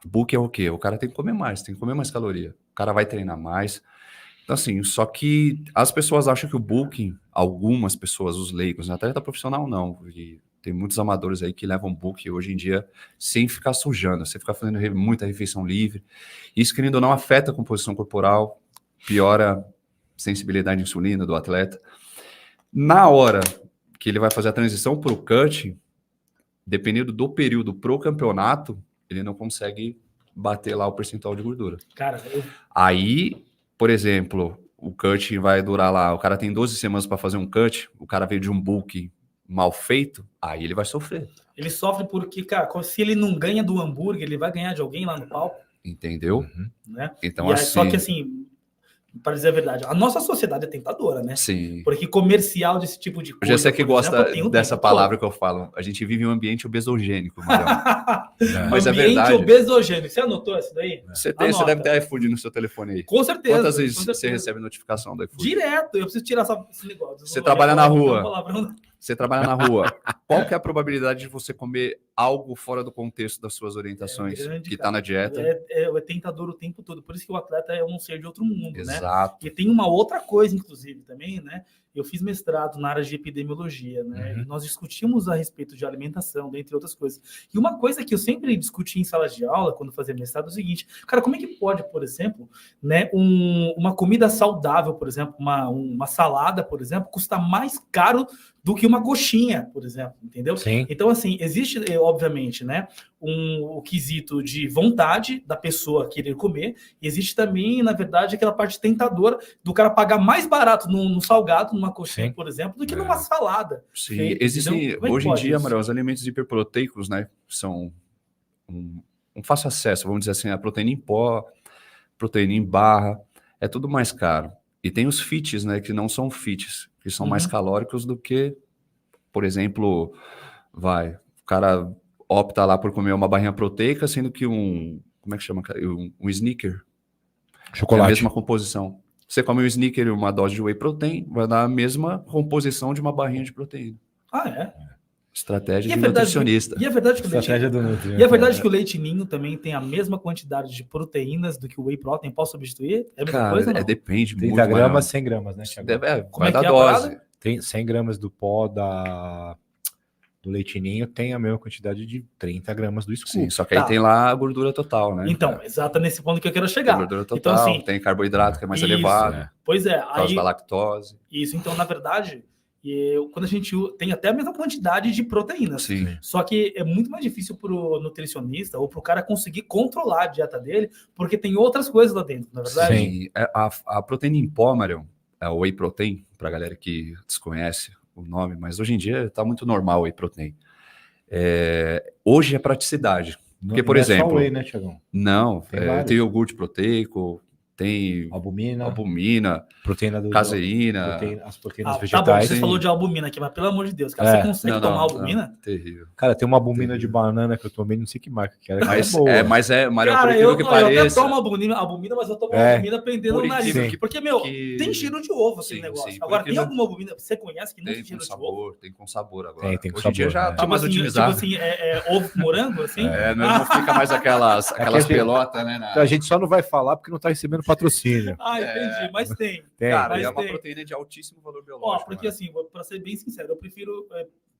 bulking é o quê? O cara tem que comer mais caloria. O cara vai treinar mais. Então, assim, só que as pessoas acham que o bulking, algumas pessoas, os leigos, né? Atleta profissional não, e tem muitos amadores aí que levam bulking hoje em dia sem ficar sujando, sem ficar fazendo muita refeição livre. Isso, querendo ou não, afeta a composição corporal, piora a sensibilidade à insulina do atleta. Na hora que ele vai fazer a transição para o cut, dependendo do período pro campeonato, ele não consegue bater lá o percentual de gordura. Cara, Aí por exemplo, o cut vai durar lá, o cara tem 12 semanas para fazer um cut, o cara veio de um book mal feito, aí ele vai sofrer. Ele sofre porque, cara, se ele não ganha do hambúrguer, ele vai ganhar de alguém lá no palco, Entendeu? né? Então, E aí, assim... só que, assim, para dizer a verdade, a nossa sociedade é tentadora, né? Sim. Porque comercial desse tipo de coisa... Eu já sei que por exemplo, gosta tem o dessa tempo palavra todo. que eu falo. A gente vive em um ambiente obesogênico, Marião. Mas Ambiente é verdade. obesogênico. Você anotou isso daí? Você Anota. deve ter iFood no seu telefone aí. Com certeza. Quantas vezes com certeza. você recebe notificação do iFood? Direto. Eu preciso tirar esse negócio. Você trabalha na rua. Palavrão. Você trabalha na rua. Qual que é a probabilidade de você comer algo fora do contexto das suas orientações? grande, que cara. está na dieta. É tentador o tempo todo. Por isso que o atleta é um ser de outro mundo, Exato. né? E tem uma outra coisa, inclusive, também, né? Eu fiz mestrado na área de epidemiologia, né? E nós discutimos a respeito de alimentação, dentre outras coisas. E uma coisa que eu sempre discuti em salas de aula, quando fazia mestrado, é o seguinte: cara, como é que pode, por exemplo, né, uma comida saudável, por exemplo, uma salada, por exemplo, custar mais caro do que uma coxinha, por exemplo, entendeu? Sim. Então, assim, existe, obviamente, né, o quesito de vontade da pessoa querer comer, e existe também, na verdade, aquela parte tentadora do cara pagar mais barato no salgado, numa coxinha, por exemplo, do que numa salada. Sim, feita, existem, como é que hoje em pode dia, isso? Manuel, os alimentos hiperproteicos, né, são um fácil acesso, vamos dizer assim, a proteína em pó, proteína em barra, é tudo mais caro. E tem os fits, né, que não são fits, que são mais calóricos do que, por exemplo, o cara opta lá por comer uma barrinha proteica, sendo que como é que chama? Um sneaker. Chocolate. É a mesma composição. Você come um sneaker e uma dose de whey protein, vai dar a mesma composição de uma barrinha de proteína. Ah, é? Estratégia E de nutricionista. E é verdade que Estratégia do Nutri. E é verdade que o leite ninho também tem a mesma quantidade de proteínas do que o whey protein. Posso substituir? É a mesma coisa, não? Depende 30 muito. gramas, 100 gramas, né, Thiago? Como é Vai que da é a dose. parada? Tem 100 gramas do pó do leite ninho, tem a mesma quantidade de 30 gramas do Sim, scoop. só que aí tem lá a gordura total, né? Então, exato nesse ponto que eu quero Tem chegar. gordura total, Então, assim, tem carboidrato que é mais isso, elevado, né? Pois é, por causa aí da lactose. isso, então, na verdade, quando a gente tem até a mesma quantidade de proteínas. Sim. Só que é muito mais difícil para o nutricionista ou para o cara conseguir controlar a dieta dele, porque tem outras coisas lá dentro, na verdade. Sim. A proteína em pó, Marião, é o whey protein, para a galera que desconhece o nome, mas hoje em dia está muito normal o whey protein. Hoje é praticidade. Porque, por exemplo... É só whey, né, Thiagão? Não, Tem tem iogurte proteico, tem albumina, proteína caseína. as proteínas Tá bom, vegetais. você falou de albumina aqui, mas pelo amor de Deus, cara, você consegue tomar albumina? Não, terrível. Cara, tem uma albumina de banana que eu tomei, não sei que marca que era. Mas que é boa. Marião, Cara, por incrível que eu até pareça... tomo albumina, mas eu tomo albumina prendendo Por o nariz. incrível Porque, tem cheiro de ovo aquele negócio. sim, Agora, porque tem alguma albumina que você conhece que não tem cheiro de ovo? Tem com sabor agora. Tem com Hoje em dia sabor, já né? tá mais Tipo otimizado. assim, ovo com morango, assim? Não fica mais aquelas Aquele- pelotas, né? A gente só não vai falar porque não tá recebendo patrocínio. Ah, entendi, mas tem. Cara, mas é uma tem. proteína de altíssimo valor Ó, biológico. porque assim, para ser bem sincero, eu prefiro,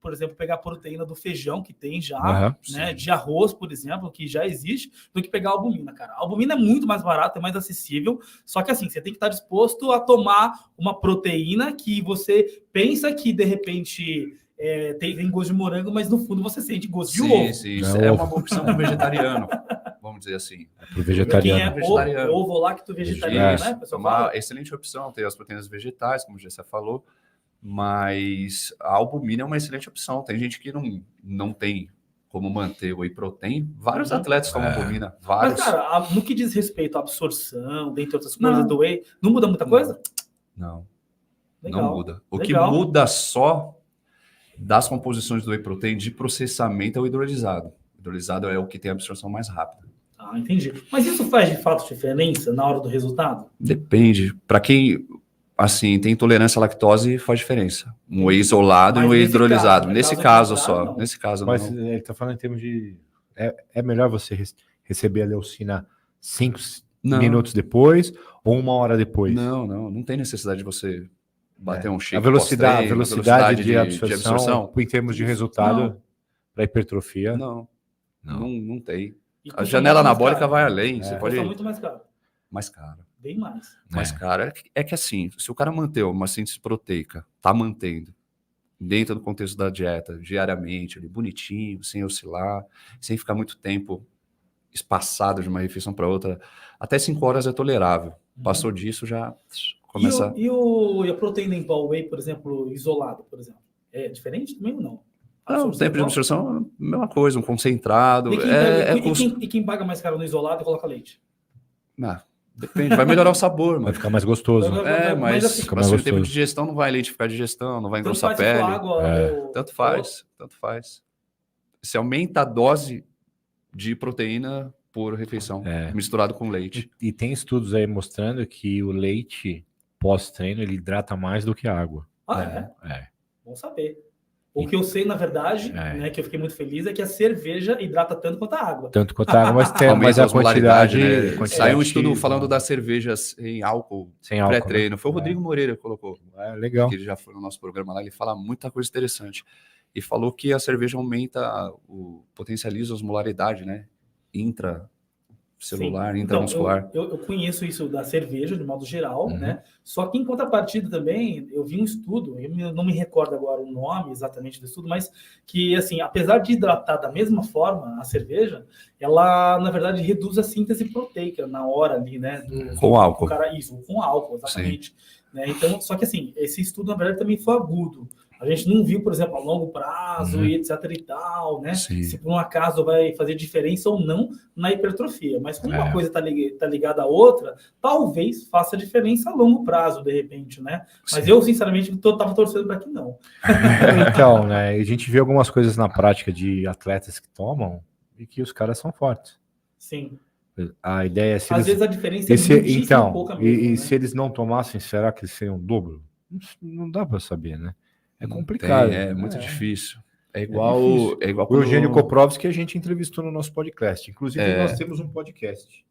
por exemplo, pegar a proteína do feijão que tem já, né, de arroz, por exemplo, que já existe, do que pegar a albumina, cara. A albumina é muito mais barata, é mais acessível, só que assim, você tem que estar disposto a tomar uma proteína que você pensa que, de repente, tem gosto de morango, mas no fundo você sente gosto de ovo. Sim, isso é uma boa opção para o vegetariano, vamos dizer assim. Pro vegetariano. Quem é ovo lacto vegetariano, né? É uma excelente opção, tem as proteínas vegetais, como já você falou, mas a albumina é uma excelente opção. Tem gente que não tem como manter o whey protein. Vários atletas tomam albumina, vários. Mas, cara, no que diz respeito à absorção, dentre outras coisas do whey, não muda muita coisa? Não. Legal. Não muda. O que muda só das composições do whey protein de processamento é o hidrolisado. O hidrolisado é o que tem a absorção mais rápida. Ah, entendi. Mas isso faz de fato diferença na hora do resultado? Depende. Para quem assim tem intolerância à lactose, faz diferença. Um whey isolado e um whey hidrolisado. Nesse caso só. Não. Nesse caso, Mas não. ele tá falando em termos de... É melhor você receber a leucina 5 minutos depois ou 1 hora depois? Não tem necessidade de você bater um shake. A velocidade de absorção em termos de resultado para hipertrofia. Não tem. E A janela anabólica caro. vai além. Você pode... Custa muito mais caro. Mais caro. Bem mais. Mais caro. É que assim, se o cara manter uma síntese proteica, tá mantendo dentro do contexto da dieta, diariamente, ali, bonitinho, sem oscilar, sem ficar muito tempo espaçado de uma refeição para outra, até 5 horas é tolerável. Passou disso, já começa... E a proteína em pó whey, por exemplo, isolado, por exemplo, é diferente também ou não? Não, o tempo de absorção, mesma coisa, um concentrado. E quem paga mais caro no isolado e coloca leite? Não, depende, vai melhorar o sabor, mano. Vai ficar mais gostoso. Mas assim, o tempo de digestão não vai lentificar a digestão, não vai engrossar a pele. Tanto faz. Você aumenta a dose de proteína por refeição, misturado com leite. E tem estudos aí mostrando que o leite pós-treino, ele hidrata mais do que a água. Bom saber. O que eu sei, na verdade, né, que eu fiquei muito feliz, é que a cerveja hidrata tanto quanto a água. Mas a quantidade... Né? Saiu um estudo falando das cervejas em álcool, pré-treino. Né? Foi o Rodrigo Moreira que colocou. Legal. Que ele já foi no nosso programa lá, ele fala muita coisa interessante. E falou que a cerveja potencializa a osmolaridade, né? Intracelular, intramuscular. Então, eu conheço isso da cerveja, de modo geral, né? Só que em contrapartida também, eu vi um estudo, eu não me recordo agora o nome exatamente do estudo, mas que, assim, apesar de hidratar da mesma forma a cerveja, ela, na verdade, reduz a síntese proteica na hora ali, né? Com álcool. Com álcool, exatamente. Né? Então, só que, assim, esse estudo, na verdade, também foi agudo. A gente não viu, por exemplo, a longo prazo e etc e tal, né? Sim. Se por um acaso vai fazer diferença ou não na hipertrofia. Mas como uma coisa está ligada à outra, talvez faça diferença a longo prazo, de repente, né? Mas sim. Eu, sinceramente, estava torcendo para que não. Então, né? A gente vê algumas coisas na prática de atletas que tomam e que os caras são fortes. Sim. A ideia é se às vezes a diferença é muitíssimo pouca mesmo, e né? se eles não tomassem, será que eles seriam o dobro? Não dá para saber, né? É complicado. Muito difícil. É igual o Eugênio Koprovski, que a gente entrevistou no nosso podcast. Inclusive, nós temos um podcast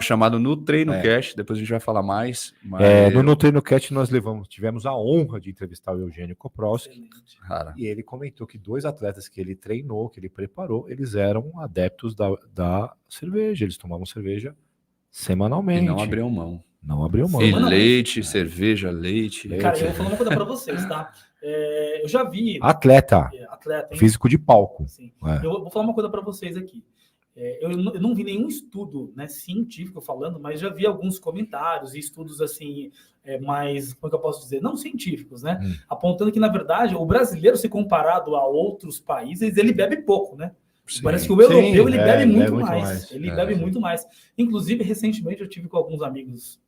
chamado No Treino Cast. Depois a gente vai falar mais. No Treino Cast nós tivemos a honra de entrevistar o Eugênio Koprovski. E ele comentou que 2 atletas que ele treinou, que ele preparou, eles eram adeptos da cerveja. Eles tomavam cerveja semanalmente. E não abriam mão. Não abriu mão. E leite, cerveja, leite. Cara, eu vou falar uma coisa para vocês, tá? Eu já vi... Atleta físico de palco. Eu vou falar uma coisa para vocês aqui. Eu não vi nenhum estudo, né, científico falando, mas já vi alguns comentários e estudos assim, mais, como é que eu posso dizer? Não científicos, né? Apontando que, na verdade, o brasileiro, se comparado a outros países, ele bebe pouco, né? Sim. Parece que o europeu ele bebe muito mais. Ele bebe muito mais. Inclusive, recentemente, eu tive com alguns amigos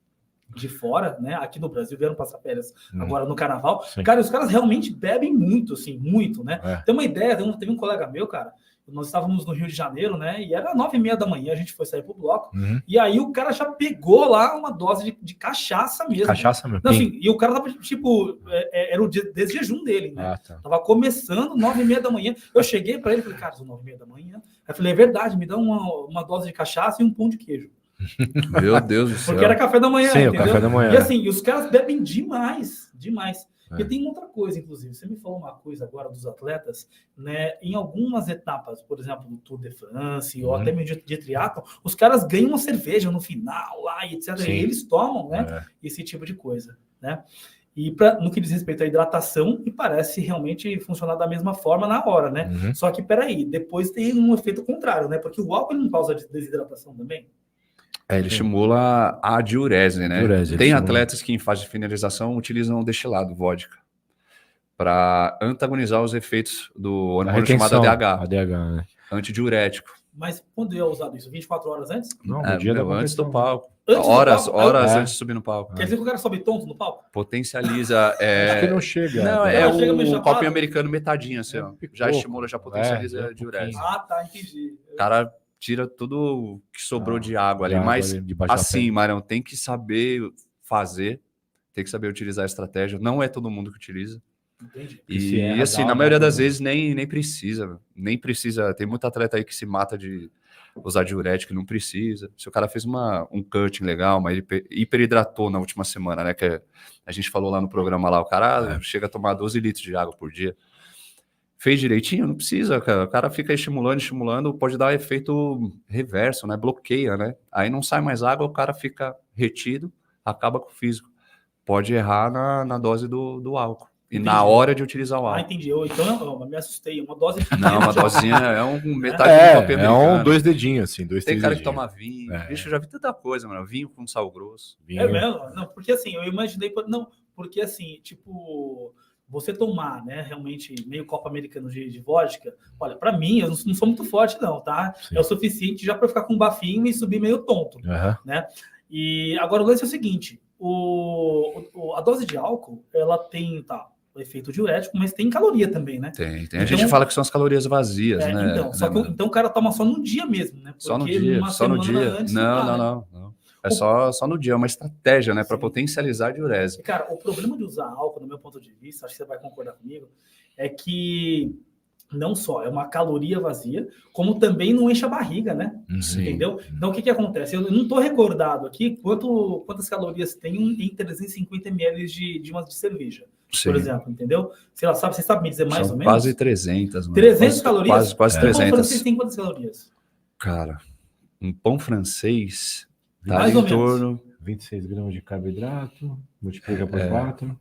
de fora, né? Aqui no Brasil, vieram passar férias agora no carnaval. Sim. Cara, os caras realmente bebem muito, assim, muito, né? Tem uma ideia, teve um colega meu, cara, nós estávamos no Rio de Janeiro, né? E era 9h30 da manhã, a gente foi sair pro bloco. E aí o cara já pegou lá uma dose de cachaça mesmo. Cachaça mesmo. Não, assim, e o cara tava, tipo, era o desjejum dele, né? Tava começando 9h30 da manhã. Eu cheguei para ele e falei, cara, são 9h30 da manhã. Aí eu falei, é verdade, me dá uma dose de cachaça e um pão de queijo. Meu Deus do céu. Porque era café da manhã, sim, entendeu? Café da manhã. E assim, os caras bebem demais. Porque tem outra coisa, inclusive, você me falou uma coisa agora dos atletas, né? Em algumas etapas, por exemplo, do Tour de France, ou até mesmo de triatlon, os caras ganham uma cerveja no final, lá, e etc. Sim. E eles tomam, né? Esse tipo de coisa, né? E no que diz respeito à hidratação, me parece realmente funcionar da mesma forma na hora, né? Só que, peraí, depois tem um efeito contrário, né? Porque o álcool não causa desidratação também? Ele estimula a diurese, né? Tem atletas que em fase de finalização utilizam destilado, vodka, para antagonizar os efeitos do hormônio chamado ADH, né? Antidiurético. Mas quando é usado isso? 24 horas antes? Não, no dia antes do palco. Horas antes de subir no palco. Quer dizer que o cara sobe tonto no palco? Potencializa. Acho que não chega. Não, um copinho americano metadinho, assim, ó. Já estimula, já potencializa a diurese. Tá, entendi. O cara tira tudo que sobrou de água ali. Mas, assim, Marão, tem que saber fazer, tem que saber utilizar a estratégia. Não é todo mundo que utiliza. Entendi. E assim, na maioria das vezes nem precisa. Nem precisa. Tem muito atleta aí que se mata de usar diurético, não precisa. Se o cara fez um cutting legal, uma hiperidratou na última semana, né? Que a gente falou lá no programa lá, o cara chega a tomar 12 litros de água por dia. Fez direitinho? Não precisa, cara. O cara fica estimulando, pode dar efeito reverso, né? Bloqueia, né? Aí não sai mais água, o cara fica retido, acaba com o físico. Pode errar na dose do álcool. E na hora de utilizar o Ah, álcool. entendi. Então eu me assustei. Uma dose Não, uma dosinha é metade É, do copo é americano. 2 dedinhos, assim, 2, Tem 3 cara que dedinhos. toma vinho. É. Bicho, eu já vi tanta coisa, mano. Vinho com sal grosso. É mesmo? Não, porque assim, eu imaginei. Não, porque assim, tipo, você tomar, né, realmente meio copo americano de vodka, olha, pra mim, eu não sou muito forte, não, tá? Sim. É o suficiente já pra ficar com um bafinho e subir meio tonto, Aham. né? E agora o lance é o seguinte: a dose de álcool, ela tem, tá, o efeito diurético, mas tem caloria também, né? Tem. A Então- gente fala que são as calorias vazias, né? Então, só né, que mano? então o cara toma só no dia mesmo, né? Porque Só no dia, uma só no semana dia. antes Não, dá, né? não. É só no dia, é uma estratégia, né? Para Sim. potencializar a diurese. Cara, o problema de usar álcool, no meu ponto de vista, acho que você vai concordar comigo, é que não só é uma caloria vazia, como também não enche a barriga, né? Sim. Entendeu? Então, o que acontece? Eu não estou recordado aqui quantas calorias tem em 350 ml de uma de cerveja, Sim. por exemplo, entendeu? Sei lá, você sabe me dizer mais São ou menos? quase 300, mano. 300 calorias? Quase O pão 300. francês tem quantas calorias? Cara, um pão francês tá Mais ali ou em menos. torno... 26 gramas de carboidrato, multiplica por 4.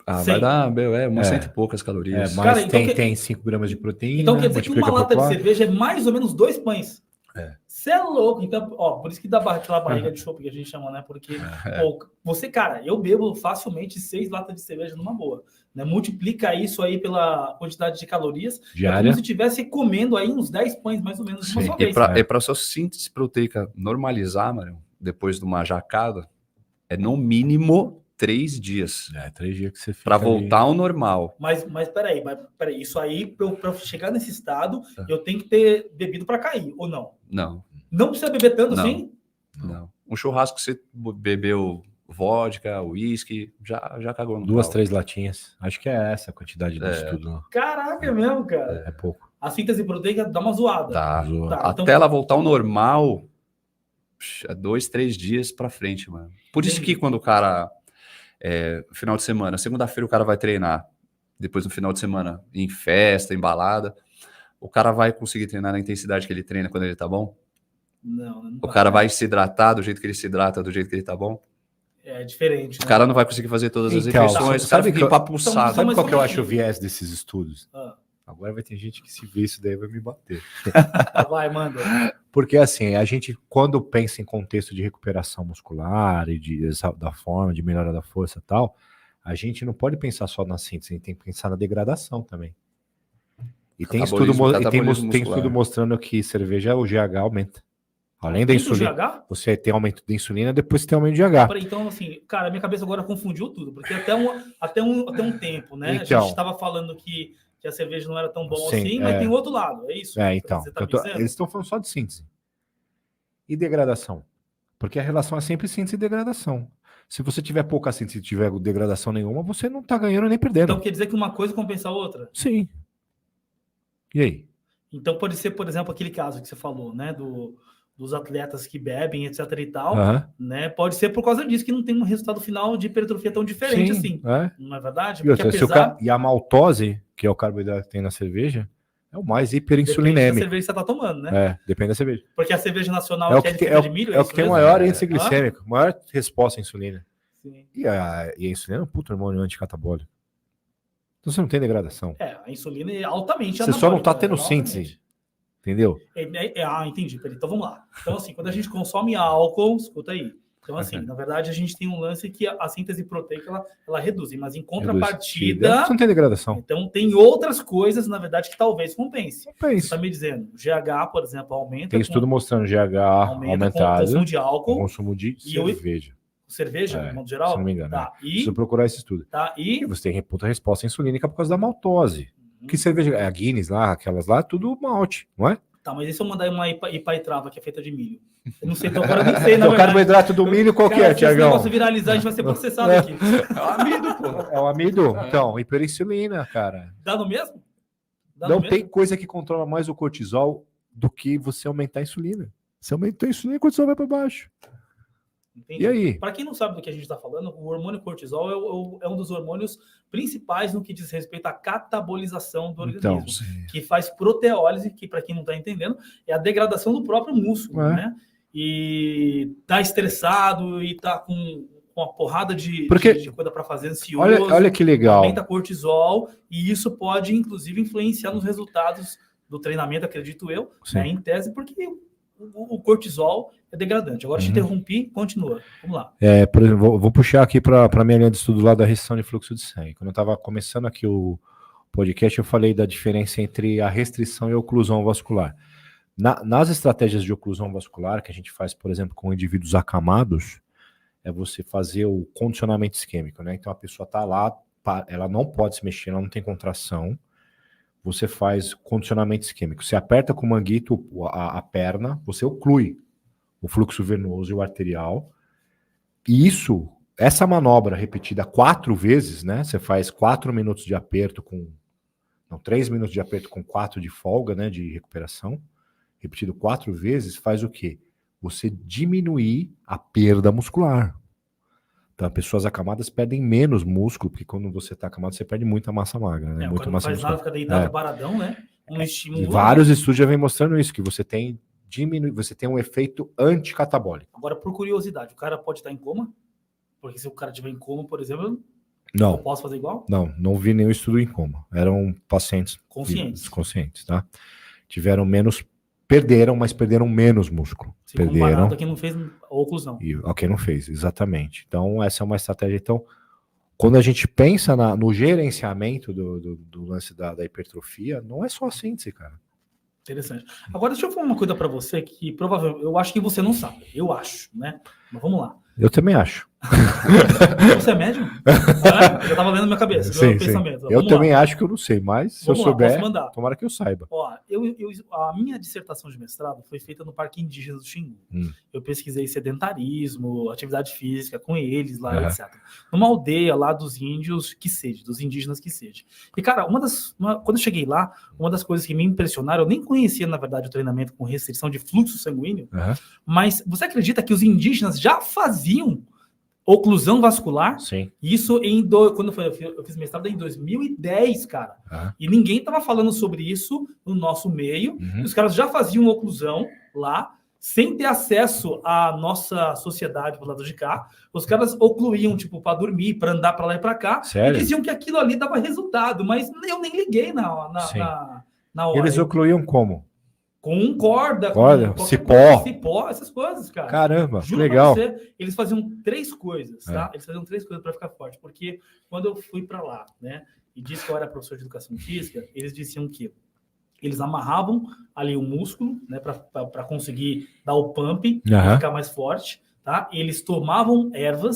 Ah, 100. vai dar, umas É. cento e poucas calorias. Mas Cara, então tem 5 gramas de proteína, Então quer dizer que uma multiplica por lata de 4. cerveja é mais ou menos 2 pães. É. Você é louco. Então, ó, por isso que dá aquela barriga de chope que a gente chama, né? Porque, pô, você, cara, eu bebo facilmente 6 latas de cerveja numa boa. Né? Multiplica isso aí pela quantidade de calorias. É Diária. como se estivesse comendo aí uns 10 pães, mais ou menos, de uma Sim. só E vez. para a sua síntese proteica normalizar, mano, depois de uma jacada, é no mínimo 3 dias 3 dias que você fica para ali. voltar ao normal. Mas peraí, isso aí, para chegar nesse estado, eu tenho que ter bebido para cair, ou não? Não, Não precisa beber tanto Não. assim? não. Um churrasco, você bebeu vodka, uísque, já cagou no 2, pau. 3 latinhas. Acho que é essa a quantidade disso tudo. Caraca, é mesmo, cara. É pouco. A síntese proteica dá uma zoada. Tá. Zoa. Tá, Até então- ela voltar ao normal, é 2, 3 dias pra frente, mano. Por isso Entendi. que quando o cara, final de semana, segunda-feira o cara vai treinar, depois no final de semana, em festa, em balada, o cara vai conseguir treinar na intensidade que ele treina quando ele tá bom? Não O cara vai se hidratar do jeito que ele se hidrata, do jeito que ele tá bom? É diferente. O cara não vai conseguir fazer todas as Então, refeições, o cara sabe fica que eu- empapuçado. Sabe mas qual que só eu um acho o pouquinho. viés desses estudos? Ah, Agora vai ter gente que se vê isso daí vai me bater. vai, manda. Porque assim, a gente, quando pensa em contexto de recuperação muscular e da forma, de melhora da força e tal, a gente não pode pensar só na síntese, a gente tem que pensar na degradação também. E tem estudo, Catabolismo tem muscular. estudo mostrando que cerveja, o GH aumenta. Além da Tem do insulina, GH? você tem aumento da insulina, depois você tem aumento de GH. Peraí, então, assim, cara, minha cabeça agora confundiu tudo, porque até um tempo, né? A Então. gente estava falando que a cerveja não era tão bom Sim, assim, mas tem o outro lado, é isso? Então, Você tá me dizendo? eles estão falando só de síntese. E degradação? Porque a relação é sempre síntese e degradação. Se você tiver pouca síntese e tiver degradação nenhuma, você não tá ganhando nem perdendo. Então quer dizer que uma coisa compensa a outra? Sim. E aí? Então pode ser, por exemplo, aquele caso que você falou, né? Dos atletas que bebem, etc e tal, Aham. né? Pode ser por causa disso que não tem um resultado final de hipertrofia tão diferente Sim, assim. é. Não é verdade? E, Porque outra, se o apesar e a maltose, que é o carboidrato que tem na cerveja, é o mais depende da hiperinsulinêmico. cerveja que você tá tomando, né? Depende da cerveja. Porque a cerveja nacional É o que é que de tem, fibra de milho, é o isso que tem o mesmo? maior índice glicêmico, maior resposta à insulina. Sim. E a insulina é um puto hormônio anticatabólico. Então você não tem degradação. A insulina é altamente Você só não tá anabólica, tendo altamente. síntese. Entendeu? Entendi. Peraí, então vamos lá. Então, assim, quando a gente consome álcool, escuta aí. Então, assim, na verdade, a gente tem um lance que a síntese proteica, ela reduz. Mas em contrapartida, Você não tem degradação. então tem outras coisas, na verdade, que talvez compense. Não Você pensa. está me dizendo, o GH, por exemplo, aumenta. Tem estudo mostrando GH aumenta com o aumentado consumo de com álcool, consumo de E o- cerveja. cerveja, É, de modo geral. se não me engano, Tá, Preciso procurar esse estudo. E e você tem puta resposta insulínica por causa da maltose. Que cerveja, a Guinness lá, aquelas lá, tudo malte, não é? Tá, mas e se eu mandar uma Ipaitrava que é feita de milho? Eu não sei, então agora eu nem sei, na O verdade. carboidrato do milho qual que é, Se esse Tiagão? negócio viralizar, a gente vai ser processado aqui. É o amido, pô. É o amido? Então, hiperinsulina, cara. Dá no mesmo? Dá no Não mesmo? tem coisa que controla mais o cortisol do que você aumentar a insulina. Se aumentar a insulina, o cortisol vai para baixo. Entendi. E aí? Para quem não sabe do que a gente está falando, o hormônio cortisol é um dos hormônios principais no que diz respeito à catabolização do Então, organismo, que faz proteólise, que para quem não está entendendo, é a degradação do próprio músculo, É. né? E tá estressado e tá com uma porrada de coisa para fazer ansioso. Olha que legal. Aumenta cortisol, e isso pode, inclusive, influenciar nos resultados do treinamento, acredito eu, né, em tese, porque o cortisol é degradante. Agora, te interrompi, continua. Vamos lá. Por exemplo, vou puxar aqui para a minha linha de estudo lá da restrição de fluxo de sangue. Quando eu estava começando aqui o podcast, eu falei da diferença entre a restrição e a oclusão vascular. Nas estratégias de oclusão vascular, que a gente faz, por exemplo, com indivíduos acamados, é você fazer o condicionamento isquêmico, né? Então a pessoa está lá, ela não pode se mexer, ela não tem contração. Você faz condicionamento isquêmico. Você aperta com o manguito a perna, você oclui o fluxo venoso e o arterial. E essa manobra repetida 4 vezes, né? Você faz 4 minutos de aperto 3 minutos de aperto com 4 de folga, né? De recuperação. Repetido 4 vezes, faz o quê? Você diminuir a perda muscular. Então, pessoas acamadas perdem menos músculo, porque quando você está acamado, você perde muita massa magra, né? Muita massa muscular. Fica deitado paradão, né? Um estímulo. E vários estudos já vem mostrando isso, que você tem um efeito anticatabólico. Agora, por curiosidade, o cara pode estar em coma? Porque se o cara estiver em coma, por exemplo, não. Eu posso fazer igual? Não vi nenhum estudo em coma. Eram pacientes conscientes, tá? Tiveram menos. Perderam, mas perderam menos músculo. Se comparado a quem não fez a oclusão. E a quem não fez, exatamente. Então, essa é uma estratégia. Então, quando a gente pensa no gerenciamento do lance da hipertrofia, não é só a síntese, cara. Interessante. Agora, deixa eu falar uma coisa para você que provavelmente, eu acho que você não sabe. Eu acho, né? Mas vamos lá. Eu também acho. Você é médium? Eu tava lendo na minha cabeça. Sim. Eu também acho que eu não sei, mas se eu souber, tomara que eu saiba. Ó, a minha dissertação de mestrado foi feita no Parque Indígena do Xingu. Eu pesquisei sedentarismo, atividade física com eles lá, etc. Numa aldeia lá dos índios dos indígenas Kisede. E, cara, quando eu cheguei lá, uma das coisas que me impressionaram, eu nem conhecia, na verdade, o treinamento com restrição de fluxo sanguíneo, mas você acredita que os indígenas já faziam oclusão vascular? Sim. Isso quando eu fiz mestrado em 2010, cara. E ninguém tava falando sobre isso no nosso meio. Os caras já faziam oclusão lá, sem ter acesso à nossa sociedade pro lado de cá. Os caras ocluíam, tipo, para dormir, para andar para lá e para cá. Sério? E diziam que aquilo ali dava resultado, mas eu nem liguei na hora. Eles ocluíam como? Com corda, cipó, essas coisas, cara. Caramba, Juro legal. pra você, eles faziam 3 coisas, tá? Eles faziam 3 coisas para ficar forte, porque quando eu fui para lá, né, e disse que eu era professor de educação física, eles diziam que eles amarravam ali o músculo, né, para conseguir dar o pump, ficar mais forte, tá? Eles tomavam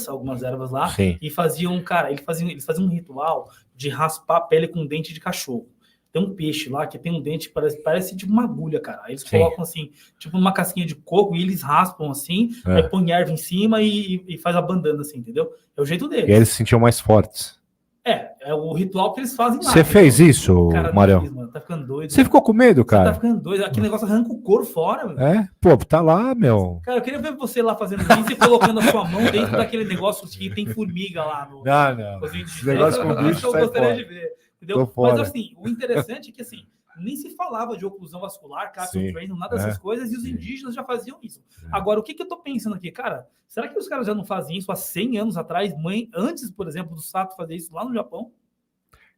algumas ervas lá, e faziam, cara, eles faziam um ritual de raspar a pele com dente de cachorro. Tem um peixe lá que tem um dente, parece tipo uma agulha, cara. Aí eles colocam assim, tipo uma casquinha de coco, e eles raspam assim, aí põe erva em cima e faz a bandana assim, entendeu? É o jeito deles. E aí eles se sentiam mais fortes. É o ritual que eles fazem lá. Você fez isso, Marião? Mano, tá ficando doido. Você ficou com medo, cara? Você tá ficando doido. Aquele negócio arranca o couro fora, mano. Pô, tá lá, meu. Cara, eu queria ver você lá fazendo isso e colocando a sua mão dentro daquele negócio que tem formiga lá. Não. Esse negócio com bicho sai fora. De ver. Entendeu? Mas assim, o interessante é que assim, nem se falava de oclusão vascular, capsule training, nada dessas coisas, e os indígenas já faziam isso. Agora, o que eu tô pensando aqui? Cara, será que os caras já não faziam isso há 100 anos atrás, antes, por exemplo, do Sato fazer isso lá no Japão?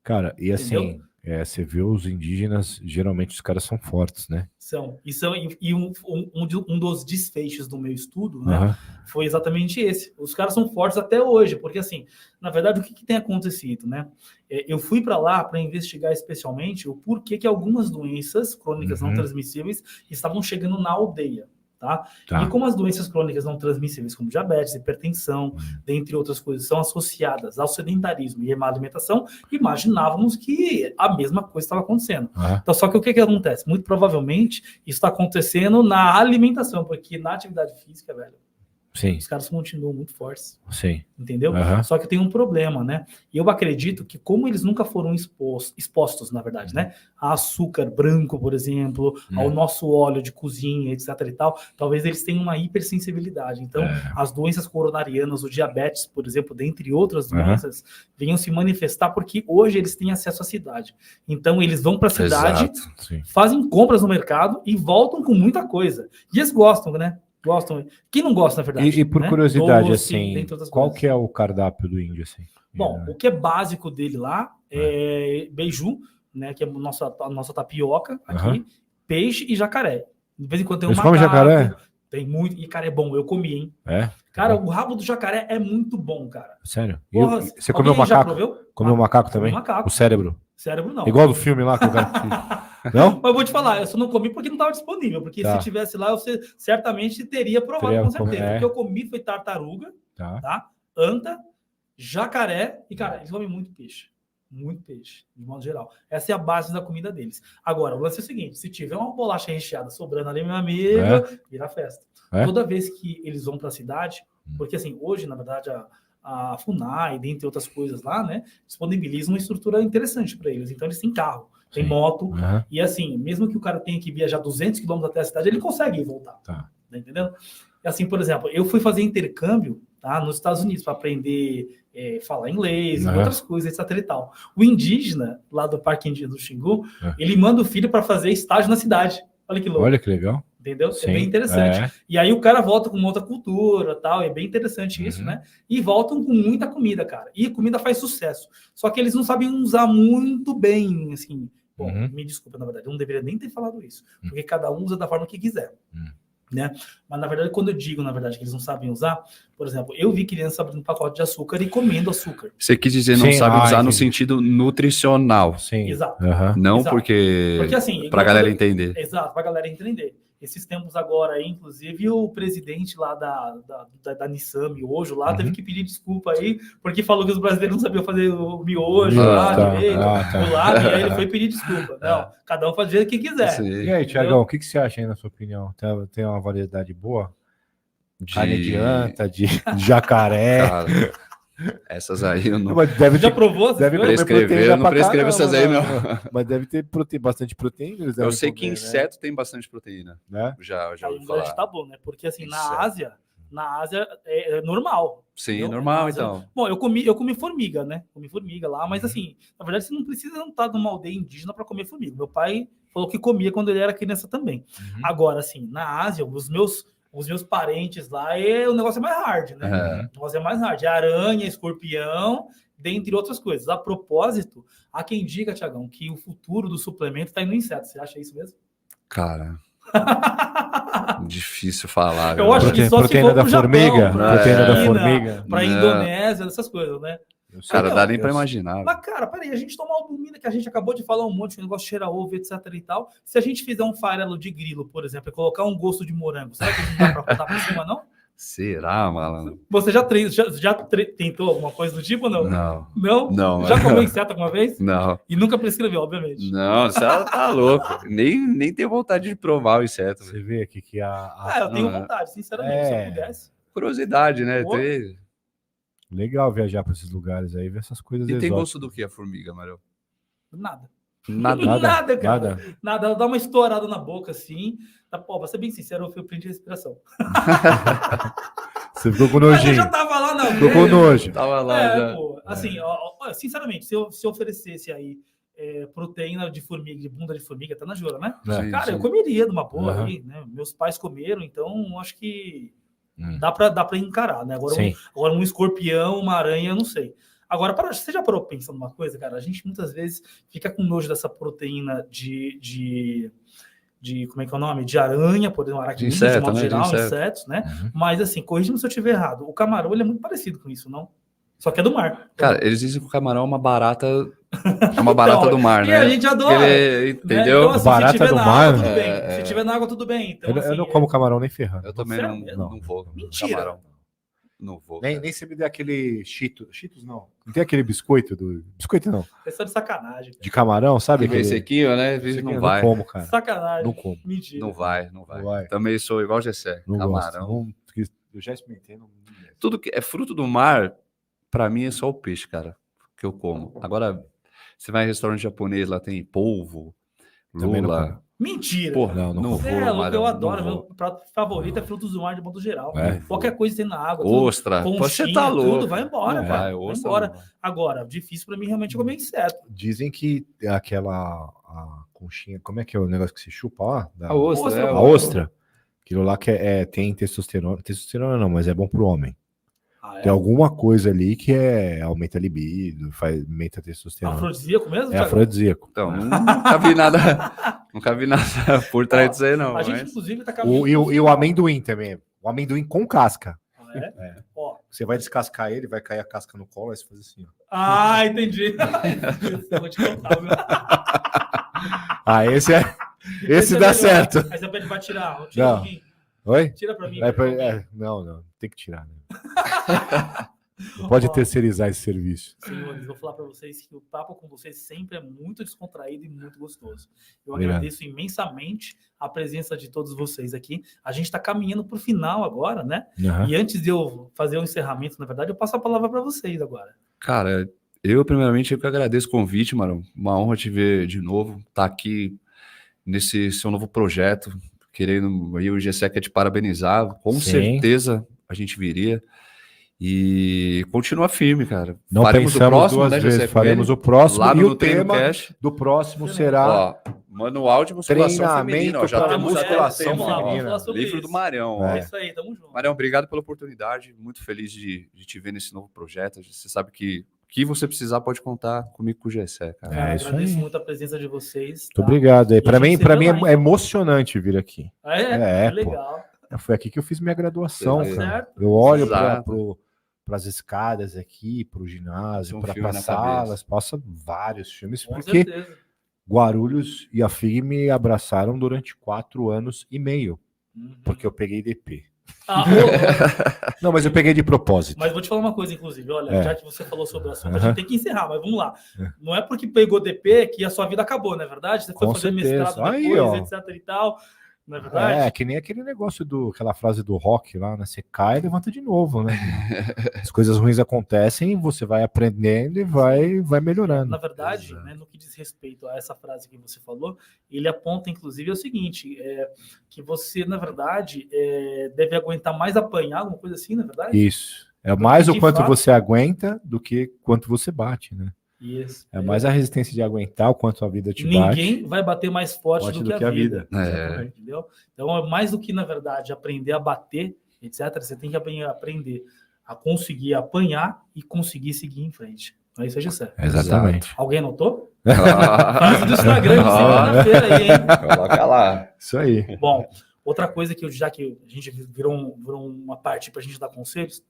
Cara, e assim, você vê os indígenas, geralmente os caras são fortes, né? E um dos desfechos do meu estudo, né, foi exatamente esse. Os caras são fortes até hoje, porque assim, na verdade, o que tem acontecido, né? Eu fui para lá para investigar especialmente o porquê que algumas doenças crônicas não transmissíveis estavam chegando na aldeia. Tá? E como as doenças crônicas não transmissíveis, como diabetes, hipertensão, dentre outras coisas, são associadas ao sedentarismo e à má alimentação, imaginávamos que a mesma coisa estava acontecendo. Então, só que o que acontece? Muito provavelmente isso está acontecendo na alimentação, porque na atividade física, velho, os caras continuam muito fortes. Entendeu? Só que tem um problema, né? E eu acredito que como eles nunca foram expostos, na verdade, né? A açúcar branco, por exemplo, ao nosso óleo de cozinha, etc e tal, talvez eles tenham uma hipersensibilidade. Então, as doenças coronarianas, o diabetes, por exemplo, dentre outras doenças, venham se manifestar porque hoje eles têm acesso à cidade. Então, eles vão para a cidade, fazem compras no mercado e voltam com muita coisa. E eles gostam, né? Gostam. Quem não gosta, na verdade? E por né? curiosidade, Doce, assim, dentre outras qual coisas. que é o cardápio do índio, assim? Bom, o que é básico dele lá é beiju, né? Que é a nossa tapioca aqui, peixe e jacaré. De vez em quando tem um Eles comem macaco. jacaré? Tem muito. E, cara, é bom. Eu comi, hein? É? Cara, o rabo do jacaré é muito bom, cara. Sério? Porra, Você comeu alguém já macaco? proveu? Comeu macaco Comi também? macaco. O cérebro? Cérebro não. Igual do filme lá que o cara... Não? Mas eu vou te falar, eu só não comi porque não estava disponível. Porque Tá. se tivesse lá, eu certamente teria provado, Teria com certeza. é. O que eu comi foi tartaruga, tá? Anta, jacaré e, cara, eles comem muito peixe. Muito peixe, de modo geral. Essa é a base da comida deles. Agora, o lance é o seguinte: se tiver uma bolacha recheada sobrando ali, meu amigo, vira festa. Toda vez que eles vão para a cidade, porque assim, hoje, na verdade, a FUNAI, dentre outras coisas lá, né, disponibiliza uma estrutura interessante para eles. Então, eles têm carro, tem moto, e assim, mesmo que o cara tenha que viajar 200 quilômetros até a cidade, ele consegue ir e voltar. Tá entendendo? E assim, por exemplo, eu fui fazer intercâmbio, tá, nos Estados Unidos para aprender falar inglês e outras coisas, etc e tal. O indígena, lá do Parque Indígena do Xingu, ele manda o filho para fazer estágio na cidade. Olha que louco. Olha que legal. Entendeu? Sim, é bem interessante. E aí o cara volta com uma outra cultura, tal, é bem interessante isso, né? E voltam com muita comida, cara. E a comida faz sucesso. Só que eles não sabem usar muito bem, assim. Bom, me desculpa, na verdade, eu não deveria nem ter falado isso, porque cada um usa da forma que quiser. Né? Mas, na verdade, quando eu digo, na verdade, que eles não sabem usar, por exemplo, eu vi criança abrindo pacote de açúcar e comendo açúcar. Você quis dizer não sabe usar no sentido nutricional. Sim. Exato. Não Exato. Porque assim, pra galera entender. Exato, pra galera entender. Esses tempos agora aí, inclusive, o presidente lá da Nissan, Miojo, lá, teve que pedir desculpa aí, porque falou que os brasileiros não sabiam fazer o miojo lá direito, o lado, e aí ele foi pedir desculpa. Não, cada um faz do jeito que quiser. Sim. E aí, Tiagão, o que você acha aí, na sua opinião? Tem uma variedade boa? Carne de anta, de jacaré. Cara, essas aí eu não... Já provou? Deve prescrever, eu não prescrevo essas aí, não. Mas deve ter bastante proteína. Eu sei que inseto tem bastante proteína. Né? Já ouvi falar. Tá bom, né? Porque assim, na Ásia é normal. Sim, é normal, então. Bom, eu comi formiga, né? Comi formiga lá, mas assim, na verdade, você não precisa estar numa aldeia indígena para comer formiga. Meu pai falou que comia quando ele era criança também. Agora, assim, na Ásia, os meus parentes lá, o negócio é mais hard, né? O negócio é mais hard. Aranha, escorpião, dentre outras coisas. A propósito, há quem diga, Tiagão, que o futuro do suplemento está indo no inseto. Você acha isso mesmo? Cara, difícil falar. Eu acho que só proteína se for da formiga. Proteína da formiga. Para Indonésia, essas coisas, né? Cara, dá nem pra imaginar. Mas, cara, peraí, a gente tomar albumina, que a gente acabou de falar um monte de negócio, cheira ovo, etc e tal. Se a gente fizer um farelo de grilo, por exemplo, e colocar um gosto de morango, será que não dá pra botar por cima, não? Será, malandro? Você já tentou alguma coisa do tipo ou não? Não. Não? Não. Já comeu inseto alguma vez? Não. E nunca prescreveu, obviamente. Não, você tá louco. Nem tenho vontade de provar o inseto. Você vê aqui que eu tenho vontade, sinceramente, se eu pudesse. Curiosidade, né? Legal viajar para esses lugares aí, ver essas coisas exóticas. E tem gosto do que a formiga, Mário? Nada. Nada, cara. Nada. Ela dá uma estourada na boca, assim. Pô, pra ser bem sincero, eu fui print de respiração. Você ficou com nojinho. Eu já tava lá na Ficou com nojo. Tava lá já. Pô, assim, sinceramente, se eu oferecesse aí proteína de formiga, de bunda de formiga, tá na jura, né? Sim, cara, sim. eu comeria numa boa aí, né? Meus pais comeram, então acho que dá pra encarar, né? Agora um escorpião, uma aranha, eu não sei. Agora, você já parou pensando numa coisa, cara? A gente muitas vezes fica com nojo dessa proteína de como é que é o nome? De aranha, por exemplo, aracnídeos, de modo geral, insetos, né? Mas assim, corrija-me se eu estiver errado. O camarão, ele é muito parecido com isso, não? Só que é do mar. Cara, eles dizem que o camarão é uma barata... É uma barata do mar, né? E a gente adora. Entendeu? Né? Então, assim, barata se tiver do na mar? água, tudo bem. Se tiver na água, tudo bem. Então, eu não como camarão nem ferrando. Eu também não vou. Mentira. Camarão. Não vou. Nem se me der aquele Cheetos não. Não tem aquele biscoito do... Biscoito não. Isso é de sacanagem. Cara. De camarão, sabe? Aquele sequinho, né? Não vai. Não como, cara. Sacanagem. Não como. Mentira. Não vai. Também sou igual o Gessé. Não camarão. Gosto. Eu já experimentei. Tudo que é fruto do mar, pra mim é só o peixe, cara, que eu como. Agora, você vai em restaurante japonês, lá tem polvo, lula. Mentira. Porra, não vou, eu adoro. Meu prato favorito é frutos do mar de modo geral. Qualquer coisa tem na água. Ostra. Você tá louco. Tudo vai embora, cara. Vai embora. Não. Agora, difícil pra mim realmente comer inseto. Dizem que a conchinha, como é que é o negócio que se chupa lá? A ostra. A ostra. Aquilo lá que tem testosterona. Testosterona não, mas é bom pro homem. Ah, Tem alguma coisa ali que aumenta a libido, aumenta a testosterona. Afrodisíaco mesmo, É Thiago? afrodisíaco. Então, nunca vi nada, nunca vi nada por trás disso aí, não. A gente, Mas... inclusive, tá caminhando... E o amendoim também. O amendoim com casca. Ah, é? Ó. Você vai descascar ele, vai cair a casca no colo, aí você faz assim, ó. Ah, entendi. Eu vou te contar, viu? Esse dá melhor. certo. Aí você pede pra tirar. Não. Oi? Tira pra mim. Não, tem que tirar. Né? Não pode terceirizar esse serviço. Senhores, vou falar para vocês que o papo com vocês sempre é muito descontraído e muito gostoso. Eu Obrigado. agradeço imensamente a presença de todos vocês aqui. A gente está caminhando para o final agora, né? Uhum. E antes de eu fazer o encerramento, na verdade, eu passo a palavra para vocês agora. Cara, primeiramente, eu que agradeço o convite, mano. Uma honra te ver de novo, estar aqui nesse seu novo projeto, querendo, aí o GSE quer te parabenizar, com Sim. certeza a gente viria. E continua firme, cara. Não faremos pensamos o próximo, duas né, vezes, GSE, faremos o próximo lá e no o tema Cast. do próximo será Ó, manual de musculação treinamento feminina, ó, já para temos musculação tema, ó, feminina. Vamos falar sobre livro isso. do Marião. É Ó. isso aí, tamo junto. Marião, obrigado pela oportunidade, muito feliz de te ver nesse novo projeto. Você sabe que você precisar pode contar comigo com o GSE, cara. Cara, É isso agradeço aí. muito a presença de vocês. Muito obrigado. E a Para gente mim, se vê lá, é então. emocionante vir aqui. É pô. legal. Foi aqui que eu fiz minha graduação, Tá cara. certo. Eu olho Exato. para as escadas aqui, para o ginásio, Um para filme as na salas, passa vários filmes, Com porque certeza. Guarulhos e a FIG me abraçaram durante 4 anos e meio, Uhum. porque eu peguei DP. Ah, Não, mas eu peguei de propósito. mas vou te falar uma coisa, inclusive. Olha, É. já que você falou sobre o assunto, a Uhum. gente tem que encerrar, mas vamos lá. Não é porque pegou DP que a sua vida acabou, não é verdade? Você foi Com fazer certeza. mestrado Aí, depois, ó. etc e tal. Não é verdade? É, que nem aquele negócio aquela frase do rock lá, né? Você cai e levanta de novo, né? As coisas ruins acontecem, você vai aprendendo e vai melhorando. Na verdade, Exato. né, no que diz respeito a essa frase que você falou, ele aponta, inclusive, o seguinte, que você, na verdade, deve aguentar mais apanhar, alguma coisa assim, na verdade? Isso. É mais de o quanto fato- você aguenta do que quanto você bate, né? Isso. É mais a resistência de aguentar o quanto a vida te Ninguém bate. vai bater mais forte do que a vida. É. Entendeu? Então, é mais do que, na verdade, aprender a bater, etc. Você tem que aprender a conseguir apanhar e conseguir seguir em frente. Não é isso aí, Gessé? Exatamente. Alguém notou? Ah, Frase do Instagram de segunda-feira aí, hein? coloca lá. Isso aí. Bom, outra coisa que já que a gente virou uma parte para a gente dar conselhos,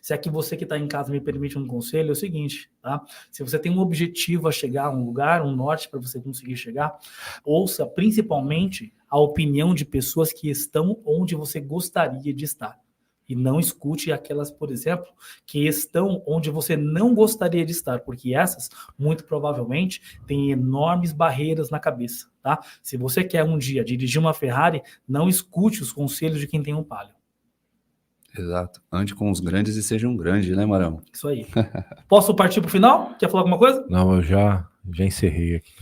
se é que você que está em casa me permite um conselho, é o seguinte, tá? Se você tem um objetivo a chegar a um lugar, um norte para você conseguir chegar, ouça principalmente a opinião de pessoas que estão onde você gostaria de estar. E não escute aquelas, por exemplo, que estão onde você não gostaria de estar, porque essas, muito provavelmente, têm enormes barreiras na cabeça, tá? Se você quer um dia dirigir uma Ferrari, não escute os conselhos de quem tem um Palio. Exato. Ande com os grandes e seja um grande, né, Marão? Isso aí. Posso partir para o final? Quer falar alguma coisa? Não, eu já encerrei aqui.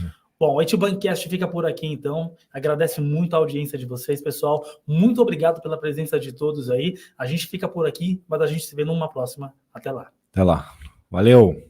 Bom, o Itibancast fica por aqui, então. Agradece muito a audiência de vocês, pessoal. Muito obrigado pela presença de todos aí. A gente fica por aqui, mas a gente se vê numa próxima. Até lá. Até lá. Valeu!